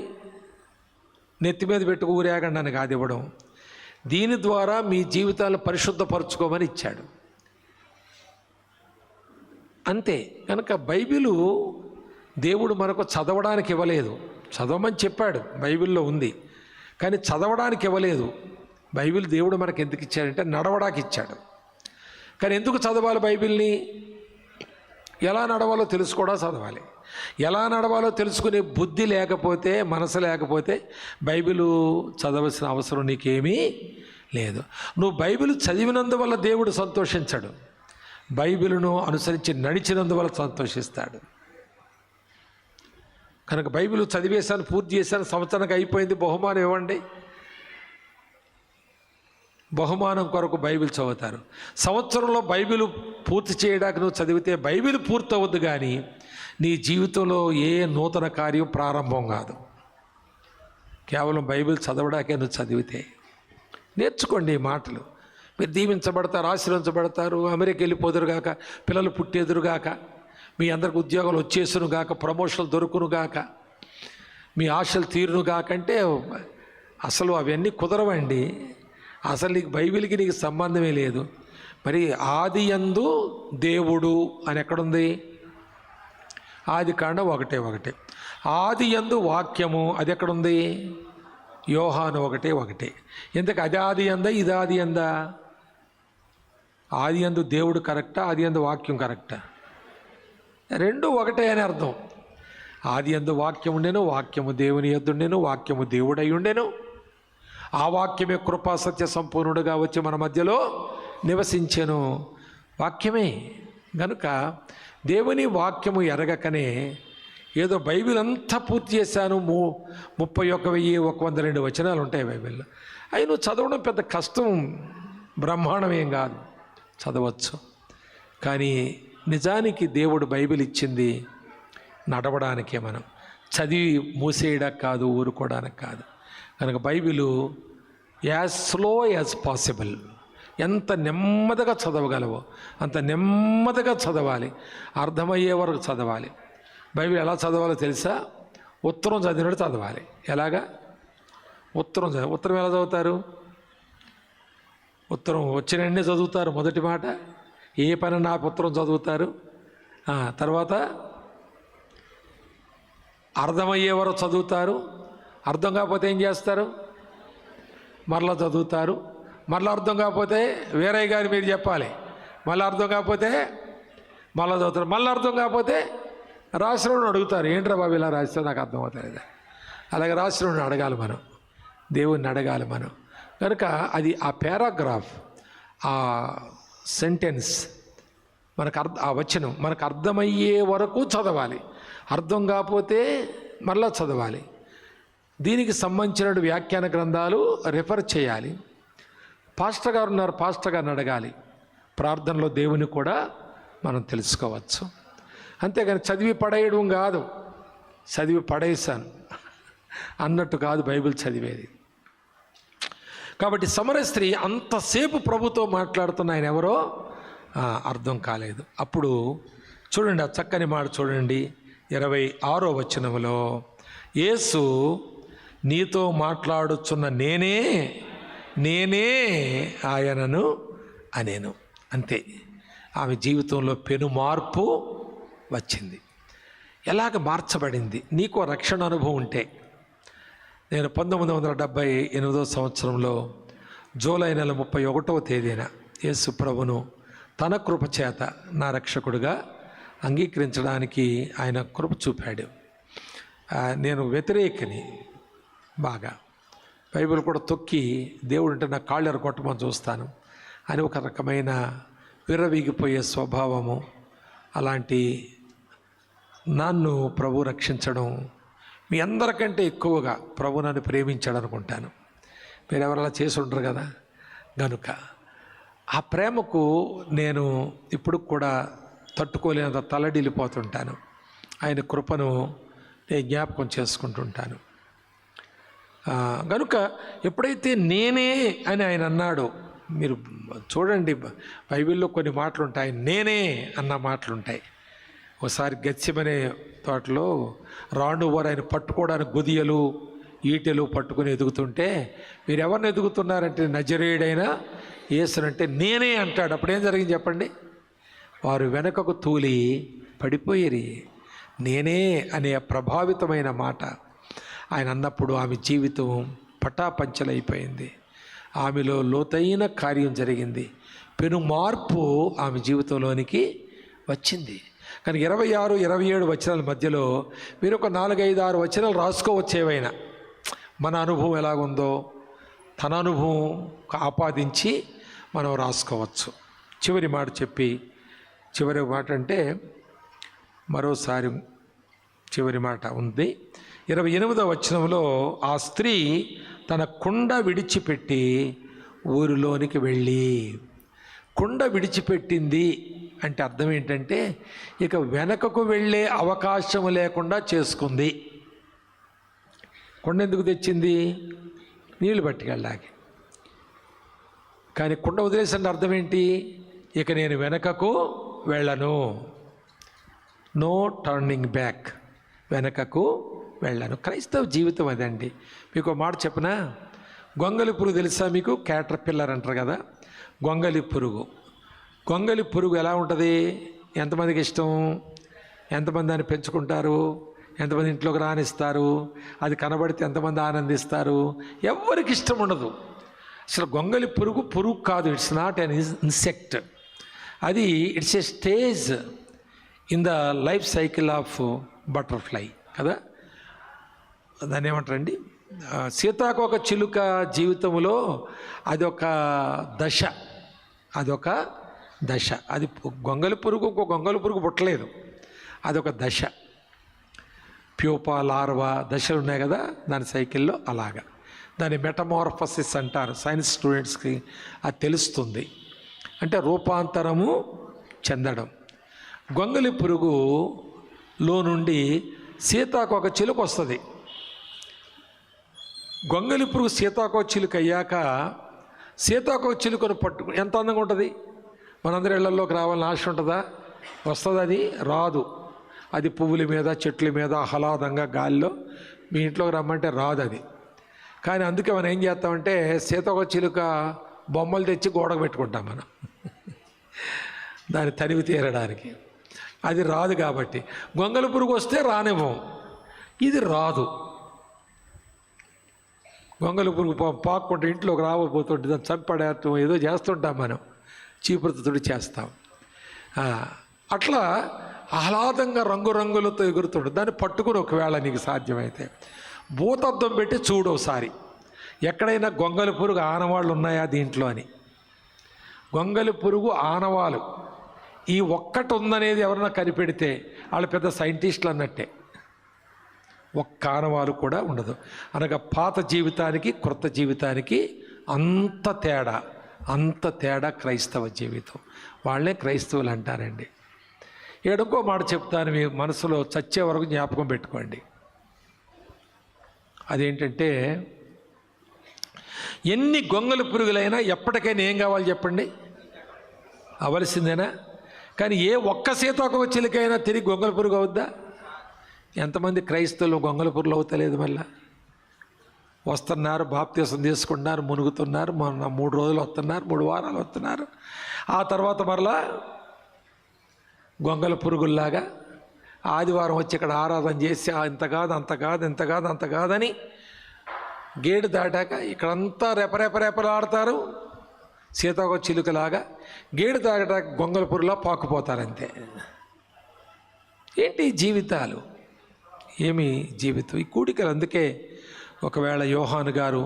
A: నెత్తి మీద పెట్టుకు ఊరేగండి అని కాదు ఇవ్వడం. దీని ద్వారా మీ జీవితాలను పరిశుద్ధపరచుకోమని ఇచ్చాడు, అంతే. కనుక బైబిలు దేవుడు మనకు చదవడానికి ఇవ్వలేదు. చదవమని చెప్పాడు, బైబిల్లో ఉంది, కానీ చదవడానికి ఇవ్వలేదు. బైబిల్ దేవుడు మనకు ఎందుకు ఇచ్చాడంటే నడవడానికి ఇచ్చాడు. కానీ ఎందుకు చదవాలి బైబిల్ని? ఎలా నడవాలో తెలుసుకోవడా చదవాలి. ఎలా నడవాలో తెలుసుకునే బుద్ధి లేకపోతే, మనసు లేకపోతే బైబిలు చదవలసిన అవసరం నీకేమీ లేదు. నువ్వు బైబిల్ చదివినందువల్ల దేవుడు సంతోషించడు. బైబిలును అనుసరించి నడిచినందువల్ల సంతోషిస్తాడు. కనుక బైబిల్ చదివేశాను, పూర్తి చేశాను, సంవత్సరానికి అయిపోయింది, బహుమానం ఇవ్వండి. బహుమానం కొరకు బైబిల్ చదువుతారు. సంవత్సరంలో బైబిల్ పూర్తి చేయడానికి నువ్వు చదివితే బైబిల్ పూర్తవద్దు, కానీ నీ జీవితంలో ఏ నూతన కార్యం ప్రారంభం కాదు. కేవలం బైబిల్ చదవడాకే నువ్వు చదివితే. నేర్చుకోండి ఈ మాటలు. మీరు దీవించబడతారు, ఆశీర్వించబడతారు, అమెరికా వెళ్ళిపోదురుగాక, పిల్లలు పుట్టేదురుగాక, మీ అందరికి ఉద్యోగాలు వచ్చేసునుగాక, ప్రమోషన్లు దొరుకునుగాక, మీ ఆశలు తీరునుగాక అంటే అసలు అవన్నీ కుదరవండి. అసలు నీకు బైబిల్కి నీకు సంబంధమే లేదు. మరి ఆది యందు దేవుడు అని ఎక్కడుంది? ఆదికాండం 1:1. ఆది యందు వాక్యము అది ఎక్కడుంది? యోహాను 1:1. ఎందుకు అది ఆది యందా, ఇది ఆది యందా? ఆది యందు దేవుడు కరెక్టా, ఆది యందు వాక్యం కరెక్టా? రెండు ఒకటే అని అర్థం. ఆది యందు వాక్యం ఉండెను, వాక్యము దేవుని యొద్ద ఉండెను, వాక్యము దేవుడై ఉండెను, ఆ వాక్యమే కృపా సత్య సంపూర్ణుడుగా వచ్చి మన మధ్యలో నివసించెను. వాక్యమే. గనుక దేవుని వాక్యము ఎరగకనే ఏదో బైబిల్ అంతా పూర్తి చేశాను, 31,102 వచనాలు ఉంటాయి బైబిల్లో. అవి నువ్వు చదవడం పెద్ద కష్టం, బ్రహ్మాండం ఏం కాదు, చదవచ్చు. కానీ నిజానికి దేవుడు బైబిల్ ఇచ్చింది నడవడానికే, మనం చదివి మూసేయడానికి కాదు, ఊరుకోవడానికి కాదు. కనుక Bible as slow as possible, ఎంత నెమ్మదిగా చదవగలవో అంత నెమ్మదిగా చదవాలి, అర్థమయ్యే వరకు చదవాలి. బైబిల్ ఎలా చదవాలో తెలుసా? ఉత్తరం చదివినట్టు చదవాలి. ఎలాగా? ఉత్తరం ఎలా చదువుతారు? ఉత్తరం వచ్చినన్నే చదువుతారు. మొదటి మాట ఏ పని నా ఉత్తరం చదువుతారు. తర్వాత అర్థమయ్యే వరకు చదువుతారు. అర్థం కాకపోతే ఏం చేస్తారు? మరలా చదువుతారు. మరలా అర్థం కాకపోతే వేరయ్య గారి మీరు చెప్పాలి. మళ్ళీ అర్థం కాకపోతే మళ్ళీ చదువుతారు. మళ్ళీ అర్థం కాకపోతే రాసినోడిని అడుగుతారు, ఏంట్రా బాబు ఇలా రాస్తే నాకు అర్థం అవుతుంది. అలాగే రాసినోడిని అడగాలి మనం, దేవుణ్ణి అడగాలి మనం. కనుక అది ఆ పారాగ్రాఫ్, ఆ సెంటెన్స్ మనకు ఆ వచనం మనకు అర్థమయ్యే వరకు చదవాలి. అర్థం కాకపోతే మళ్ళా చదవాలి. దీనికి సంబంధించిన వ్యాఖ్యాన గ్రంథాలు రెఫర్ చేయాలి. పాస్టర్ గారు ఉన్నారు, పాస్టర్ గారిని అడగాలి. ప్రార్థనలో దేవుని కూడా మనం తెలుసుకోవచ్చు. అంతేగాని చదివి పడేయడం కాదు, చదివి పడేసాను అన్నట్టు కాదు బైబిల్ చదివేది. కాబట్టి సమర స్త్రీ అంతసేపు ప్రభుతో మాట్లాడుతున్న ఆయన ఎవరో అర్థం కాలేదు. అప్పుడు చూడండి, ఆ చక్కని మాట చూడండి, 26వ వచనములో, యేసు నీతో మాట్లాడుచున్న నేనే ఆయనను అనేను. అంతే, ఆమె జీవితంలో పెను మార్పు వచ్చింది. ఎలాగ మార్చబడింది? నీకు రక్షణ అనుభవం ఉంటే. నేను 1978వ సంవత్సరంలో జూలై నెల 31వ తేదీన యేసు ప్రభును తన కృప చేత నా రక్షకుడిగా అంగీకరించడానికి ఆయన కృప చూపాడు. నేను వ్యతిరేకని, బాగా బైబిల్ కూడా తొక్కి దేవుడు అంటే నా కాళ్ళు ఎరగొట్టమని చూస్తాను అని ఒక రకమైన విర్రవీగిపోయే స్వభావము. అలాంటి నన్ను ప్రభు రక్షించడం, మీ అందరికంటే ఎక్కువగా ప్రభు నన్ను ప్రేమించాడు అనుకుంటాను. మీరు ఎవరలా చేసి ఉంటారు కదా. గనుక ఆ ప్రేమకు నేను ఇప్పుడు కూడా తట్టుకోలేనంత తలడిల్లిపోతుంటాను. ఆయన కృపను నేను జ్ఞాపకం చేసుకుంటుంటాను. గనుక ఎప్పుడైతే నేనే అని ఆయన అన్నాడో, మీరు చూడండి బైబిల్లో కొన్ని మాటలు ఉంటాయి, నేనే అన్న మాటలు ఉంటాయి. ఒకసారి గెత్సెమనే తోటలో రాణువారు ఆయన పట్టుకోవడానికి గుదియలు ఈటెలు పట్టుకుని ఎదుగుతుంటే, మీరు ఎవరిని ఎదుగుతున్నారంటే నజరేయుడైన యేసునంటే నేనే అంటాడు. అప్పుడేం జరిగింది చెప్పండి? వారు వెనకకు తూలి పడిపోయేరి. నేనే అనే ప్రభావితమైన మాట ఆయన అన్నప్పుడు ఆమె జీవితం పటాపంచలైపోయింది. ఆమెలో లోతైన కార్యం జరిగింది. పెను మార్పు ఆమె జీవితంలోనికి వచ్చింది. కానీ 26, 27 వచనాల మధ్యలో మీరు ఒక 4, 5, 6 వచనాలు రాసుకోవచ్చు. ఏవైనా మన అనుభవం ఎలాగుందో తన అనుభవం ఆపాదించి మనం రాసుకోవచ్చు. చివరి మాట చెప్పి చివరి మాట అంటే మరోసారి చివరి మాట ఉంది. 28వ వచనంలో ఆ స్త్రీ తన కుండ విడిచిపెట్టి ఊరిలోనికి వెళ్ళి, కుండ విడిచిపెట్టింది అంటే అర్థం ఏంటంటే ఇక వెనకకు వెళ్ళే అవకాశం లేకుండా చేసుకుంది. కుండ ఎందుకు తెచ్చింది? నీళ్లు పట్టుకెళ్ళాలి. కానీ కుండ వదిలేసిన అర్థం ఏంటి? ఇక నేను వెనకకు వెళ్ళను, నో టర్నింగ్ బ్యాక్, వెనకకు వెళ్ళను. క్రైస్తవ జీవితం అదండి. మీకు మాట చెప్పనా? గొంగలి పురుగు తెలుసా మీకు? క్యాటర్ పిల్లర్ అంటారు కదా. గొంగలి పురుగు ఎలా ఉంటుంది? ఎంతమందికి ఇష్టం? ఎంతమంది దాన్ని పెంచుకుంటారు? ఎంతమంది ఇంట్లోకి రానిస్తారు? అది కనబడితే ఎంతమంది ఆనందిస్తారు? ఎవరికి ఇష్టం ఉండదు. అసలు గొంగలి పురుగు కాదు. It's not an insect. అది it's a stage in the life cycle of butterfly కదా. దాన్ని ఏమంటారండి? సీతాకోక చిలుక జీవితంలో అదొక దశ. అది గొంగలి పురుగు ఇంకో గొంగలి పురుగు పుట్టలేదు. అదొక దశ. ప్యూపా, లార్వా దశలు ఉన్నాయి కదా దాని సైకిల్లో. అలాగా దాన్ని మెటమార్ఫసిస్ అంటారు. సైన్స్ స్టూడెంట్స్కి అది తెలుస్తుంది. అంటే రూపాంతరము చెందడం. గొంగలి పురుగులో నుండి సీతాకోక చిలుక వస్తుంది. గొంగలి పురుగు సీతాకోక చిలుక అయ్యాక సీతాకోక చిలుకను ఎంత అందంగా ఉంటుంది? మనందరి ఇళ్లలోకి రావాలని ఆశ ఉంటుందా? వస్తుంది? అది రాదు. అది పువ్వుల మీద, చెట్ల మీద ఆహ్లాదంగా గాలిలో మీ ఇంట్లోకి రమ్మంటే రాదు అది. కానీ అందుకే మనం ఏం చేస్తామంటే సీతాకోక చిలుక బొమ్మలు తెచ్చి గోడకు పెట్టుకుంటాం మనం దాన్ని తనివి తీరడానికి. అది రాదు కాబట్టి. గొంగలి పురుగు వస్తే రానివ్వం. ఇది రాదు. గొంగలి పురుగు పాక్కుంటే ఇంట్లోకి రాబోతుంటే దాన్ని చంపడేయటం ఏదో చేస్తుంటాం మనం, చీపురుతో చేస్తాం. అట్లా ఆహ్లాదంగా రంగురంగులతో ఎగురుతుంటుంది. దాన్ని పట్టుకుని ఒకవేళ నీకు సాధ్యమైతే భూతద్దం పెట్టి చూడు ఒకసారి, ఎక్కడైనా గొంగలి పురుగు ఆనవాళ్ళు ఉన్నాయా దీంట్లో అని. గొంగలి పురుగు ఆనవాళ్ళు ఈ ఒక్కటి ఉందనేది ఎవరైనా కనిపెడితే వాళ్ళు పెద్ద సైంటిస్టులు అన్నట్టే. ఒక్క ఆనవాలు కూడా ఉండదు. అనగా పాత జీవితానికి క్రొత్త జీవితానికి అంత తేడా క్రైస్తవ జీవితం. వాళ్ళే క్రైస్తవులు అంటారండి. ఏడుకో మాట చెప్తాను, మీ మనసులో చచ్చే వరకు జ్ఞాపకం పెట్టుకోండి. అదేంటంటే ఎన్ని గొంగలి పురుగులైనా ఎప్పటికైనా ఏం కావాలి చెప్పండి? అవలసిందేనా? కానీ ఏ ఒక్క సీతాకోక చిలుకైనా తిరిగి గొంగలి పురుగు అవుద్దా? ఎంతమంది క్రైస్తవులు గొంగలి పురుగులు అవుతలేదు? మళ్ళా వస్తున్నారు, బాప్తీసం తీసుకుంటున్నారు, మునుగుతున్నారు. మొన్న 3 రోజులు వస్తున్నారు, 3 వారాలు వస్తున్నారు. ఆ తర్వాత మరలా గొంగలి పురుగుల్లాగా ఆదివారం వచ్చి ఇక్కడ ఆరాధన చేసి ఇంత కాదని గేటు దాటాక ఇక్కడంతా రెపరెపలాడతారు. సీతాకోక చిలుకలాగా గేటు దాటాక గొంగలి పురుగులా పాకుపోతారంతే. ఏంటి జీవితాలు? ఏమి జీవితం? ఈ కూడికలు అందుకే ఒకవేళ యోహాను గారు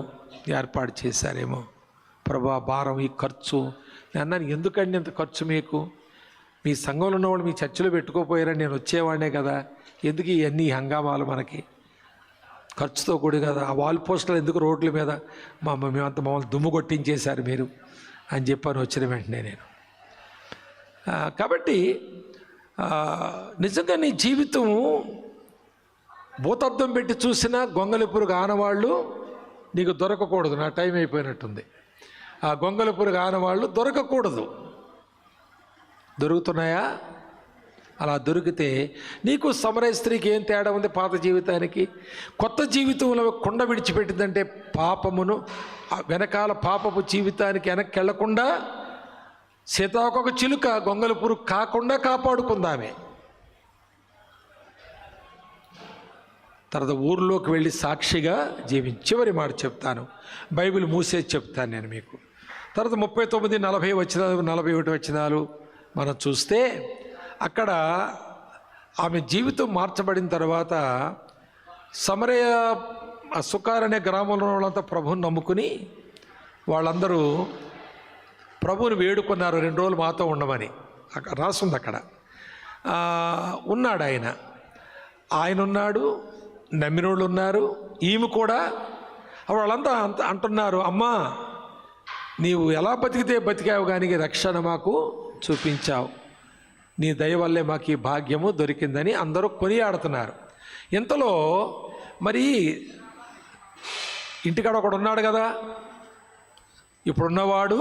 A: ఏర్పాటు చేశారేమో, ప్రభా భారం, ఈ ఖర్చు. నేను అన్నాను, ఎందుకండి ఇంత ఖర్చు మీకు? మీ సంఘంలో ఉన్నవాళ్ళు మీ చర్చిలో పెట్టుకోపోయారని నేను వచ్చేవాడినే కదా, ఎందుకు ఇవన్నీ హంగామాలు మనకి? ఖర్చుతో కూడి కదా. ఆ వాల్ పోస్టులు ఎందుకు రోడ్ల మీద? మేమంతా మమ్మల్ని దుమ్ము కొట్టించేశారు మీరు అని చెప్పాను వచ్చిన వెంటనే నేను. కాబట్టి నిజంగా నీ జీవితము భూతద్దం పెట్టి చూసినా గొంగలి పురుగు ఆనవాళ్ళు నీకు దొరకకూడదు. నా టైం అయిపోయినట్టుంది. ఆ గొంగలి పురుగు ఆనవాళ్ళు దొరకకూడదు. దొరుకుతున్నాయా? అలా దొరికితే నీకు సమరయ స్త్రీకి ఏం తేడా ఉంది పాత జీవితానికి? కొత్త జీవితంలో కుండ విడిచిపెట్టిందంటే పాపమును వెనకాల పాపపు జీవితానికి వెనక్కి వెళ్లకుండా సీతాకోక చిలుక గొంగలి పురుగు కాకుండా కాపాడుకుందామే. తర్వాత ఊర్లోకి వెళ్ళి సాక్షిగా జీవించి చివరి మాట చెప్తాను, బైబిల్ మూసేసి చెప్తాను నేను మీకు. తర్వాత 39, 40 వచనాలు, 41 వచనాలు మనం చూస్తే అక్కడ ఆమె జీవితం మార్చబడిన తర్వాత సమరయ సుకార్ అనే గ్రామంలో వాళ్ళంతా ప్రభువుని నమ్ముకుని వాళ్ళందరూ ప్రభువుని వేడుకున్నారు 2 రోజులు మాతో ఉండమని. రాస్తుంది అక్కడ. ఉన్నాడు ఆయన ఉన్నాడు, నమ్మినోళ్ళు ఉన్నారు, ఈమె కూడా. వాళ్ళంతా అంటున్నారు, అమ్మా నీవు ఎలా బతికితే బతికావు కానీ రక్షణ మాకు చూపించావు, నీ దయ వల్లే మాకు ఈ భాగ్యము దొరికిందని అందరూ కొనియాడుతున్నారు. ఇంతలో మరి ఇంటికాడ ఒకడు ఉన్నాడు కదా, ఇప్పుడున్నవాడు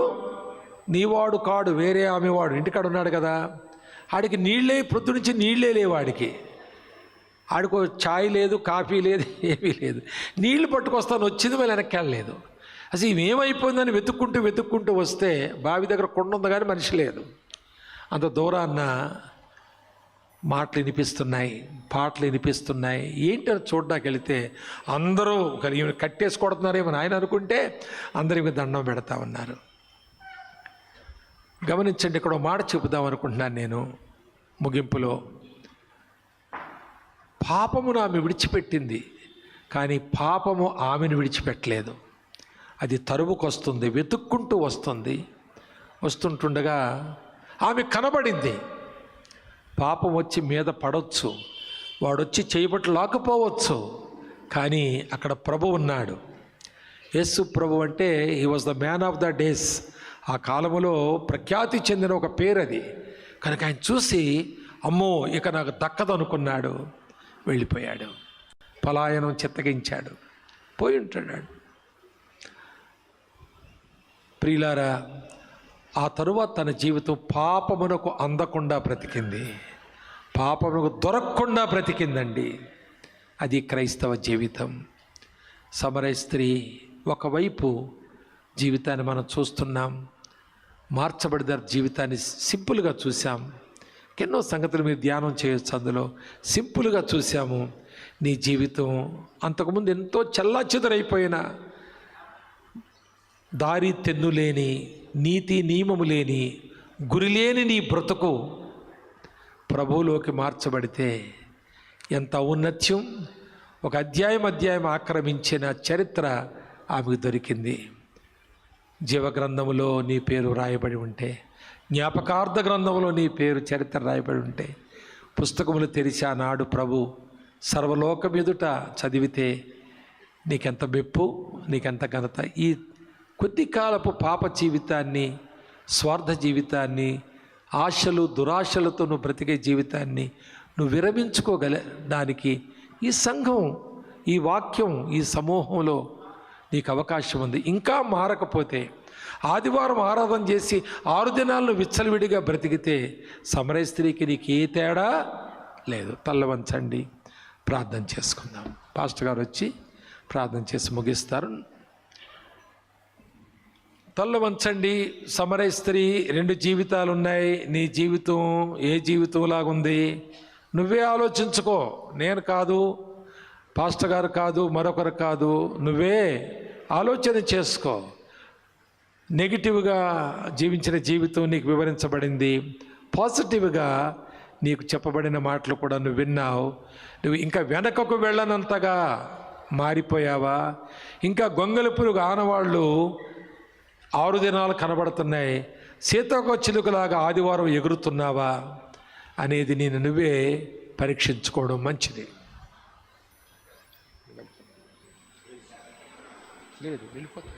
A: నీవాడు కాడు, వేరే ఆమెవాడు ఇంటికాడ ఉన్నాడు కదా. ఆడికి నీళ్ళే, ప్రొద్దు నుంచి నీళ్ళే లేవు ఆడికి ఛాయ్ లేదు, కాఫీ లేదు, ఏమీ లేదు. నీళ్లు పట్టుకొస్తాను వచ్చింది, మళ్ళీ వెనక్కి వెళ్ళలేదు. అసలు ఇవేమైపోయిందని వెతుక్కుంటూ వస్తే బావి దగ్గర కొండ ఉంది కానీ మనిషి లేదు. అంత దూరాన్న మాటలు వినిపిస్తున్నాయి, పాటలు వినిపిస్తున్నాయి. ఏంటని చూడడానికి వెళితే అందరూ ఈమె కట్టేసుకొడుతున్నారేమో ఆయన అనుకుంటే అందరికి దండం పెడతా ఉన్నారు. గమనించండి, ఇక్కడ మాట చెబుదాం అనుకుంటున్నాను నేను ముగింపులో. పాపమును ఆమె విడిచిపెట్టింది, కానీ పాపము ఆమెను విడిచిపెట్టలేదు. అది తరువుకొస్తుంది, వెతుక్కుంటూ వస్తుంటుండగా ఆమె కనబడింది. పాపం వచ్చి మీద పడవచ్చు, వాడొచ్చి చేయబట్టి లాకపోవచ్చు, కానీ అక్కడ ప్రభు ఉన్నాడు. యేసు ప్రభు అంటే he was the man of the days. ఆ కాలములో ప్రఖ్యాతి చెందిన ఒక పేరు అది. కనుక ఆయన చూసి అమ్మో ఇక నాకు దక్కదు అనుకున్నాడు, వెళ్ళిపోయాడు. పలాయనం చిత్తగించాడు, పోయి ఉంటాడు. ప్రియులారా, ఆ తరువాత తన జీవితం పాపమునకు అందకుండా బ్రతికింది, పాపమునకు దొరకకుండా బ్రతికిందండి. అది క్రైస్తవ జీవితం. సమరయ స్త్రీ ఒకవైపు జీవితాన్ని మనం చూస్తున్నాం, మార్చబడిన జీవితాన్ని సింపుల్గా చూసాం. ఎన్నో సంగతులు మీరు ధ్యానం చేయొచ్చు, అందులో సింపుల్గా చూసాము. నీ జీవితం అంతకుముందు ఎంతో చెల్లాచెదరైపోయిన, దారి తెన్నులేని, నీతి నియమము లేని, గురిలేని నీ బ్రతుకు ప్రభువులోకి మార్చబడితే ఎంత ఔన్నత్యం. ఒక అధ్యాయం ఆక్రమించిన చరిత్ర ఆమెకు దొరికింది. జీవగ్రంథములో నీ పేరు రాయబడి ఉంటే, జ్ఞాపకార్థ గ్రంథంలో నీ పేరు చరిత్ర రాయబడి ఉంటే, పుస్తకములు తెరిచి ఆనాడు ప్రభు సర్వలోకం ఎదుట చదివితే నీకెంత మెప్పు, నీకెంత ఘనత. ఈ కొద్ది కాలపు పాప జీవితాన్ని, స్వార్థ జీవితాన్ని, ఆశలు దురాశలతో నువ్వు బ్రతికే జీవితాన్ని నువ్వు విరమించుకోగలడానికి ఈ సంఘం, ఈ వాక్యం, ఈ సమూహంలో నీకు అవకాశం ఉంది. ఇంకా మారకపోతే ఆదివారం ఆరాధన చేసి 6 దినాలను విచ్చలవిడిగా బ్రతికితే సమరయ స్త్రీకి నీకు ఏ తేడా లేదు. తల్ల వంచండి, ప్రార్థన చేసుకుందాం. పాస్టర్ గారు వచ్చి ప్రార్థన చేసి ముగిస్తారు. తల్ల వంచండి. సమరయ స్త్రీ 2 జీవితాలు ఉన్నాయి. నీ జీవితం ఏ జీవితంలాగుంది నువ్వే ఆలోచించుకో. నేను కాదు, పాస్టర్ గారు కాదు, మరొకరు కాదు, నువ్వే ఆలోచన చేసుకో. నెగిటివ్గా జీవించిన జీవితం నీకు వివరించబడింది, పాజిటివ్గా నీకు చెప్పబడిన మాటలు కూడా నువ్వు విన్నావు. నువ్వు ఇంకా వెనకకు వెళ్ళనంతగా మారిపోయావా? ఇంకా గొంగలి పురుగు ఆనవాళ్ళు 6 దినాలు కనబడుతున్నాయి, సీతాకోక చిలుకలాగా ఆదివారం ఎగురుతున్నావా అనేది నేను నువ్వే పరీక్షించుకోవడం మంచిది. లేదు, వెళ్ళిపోతా.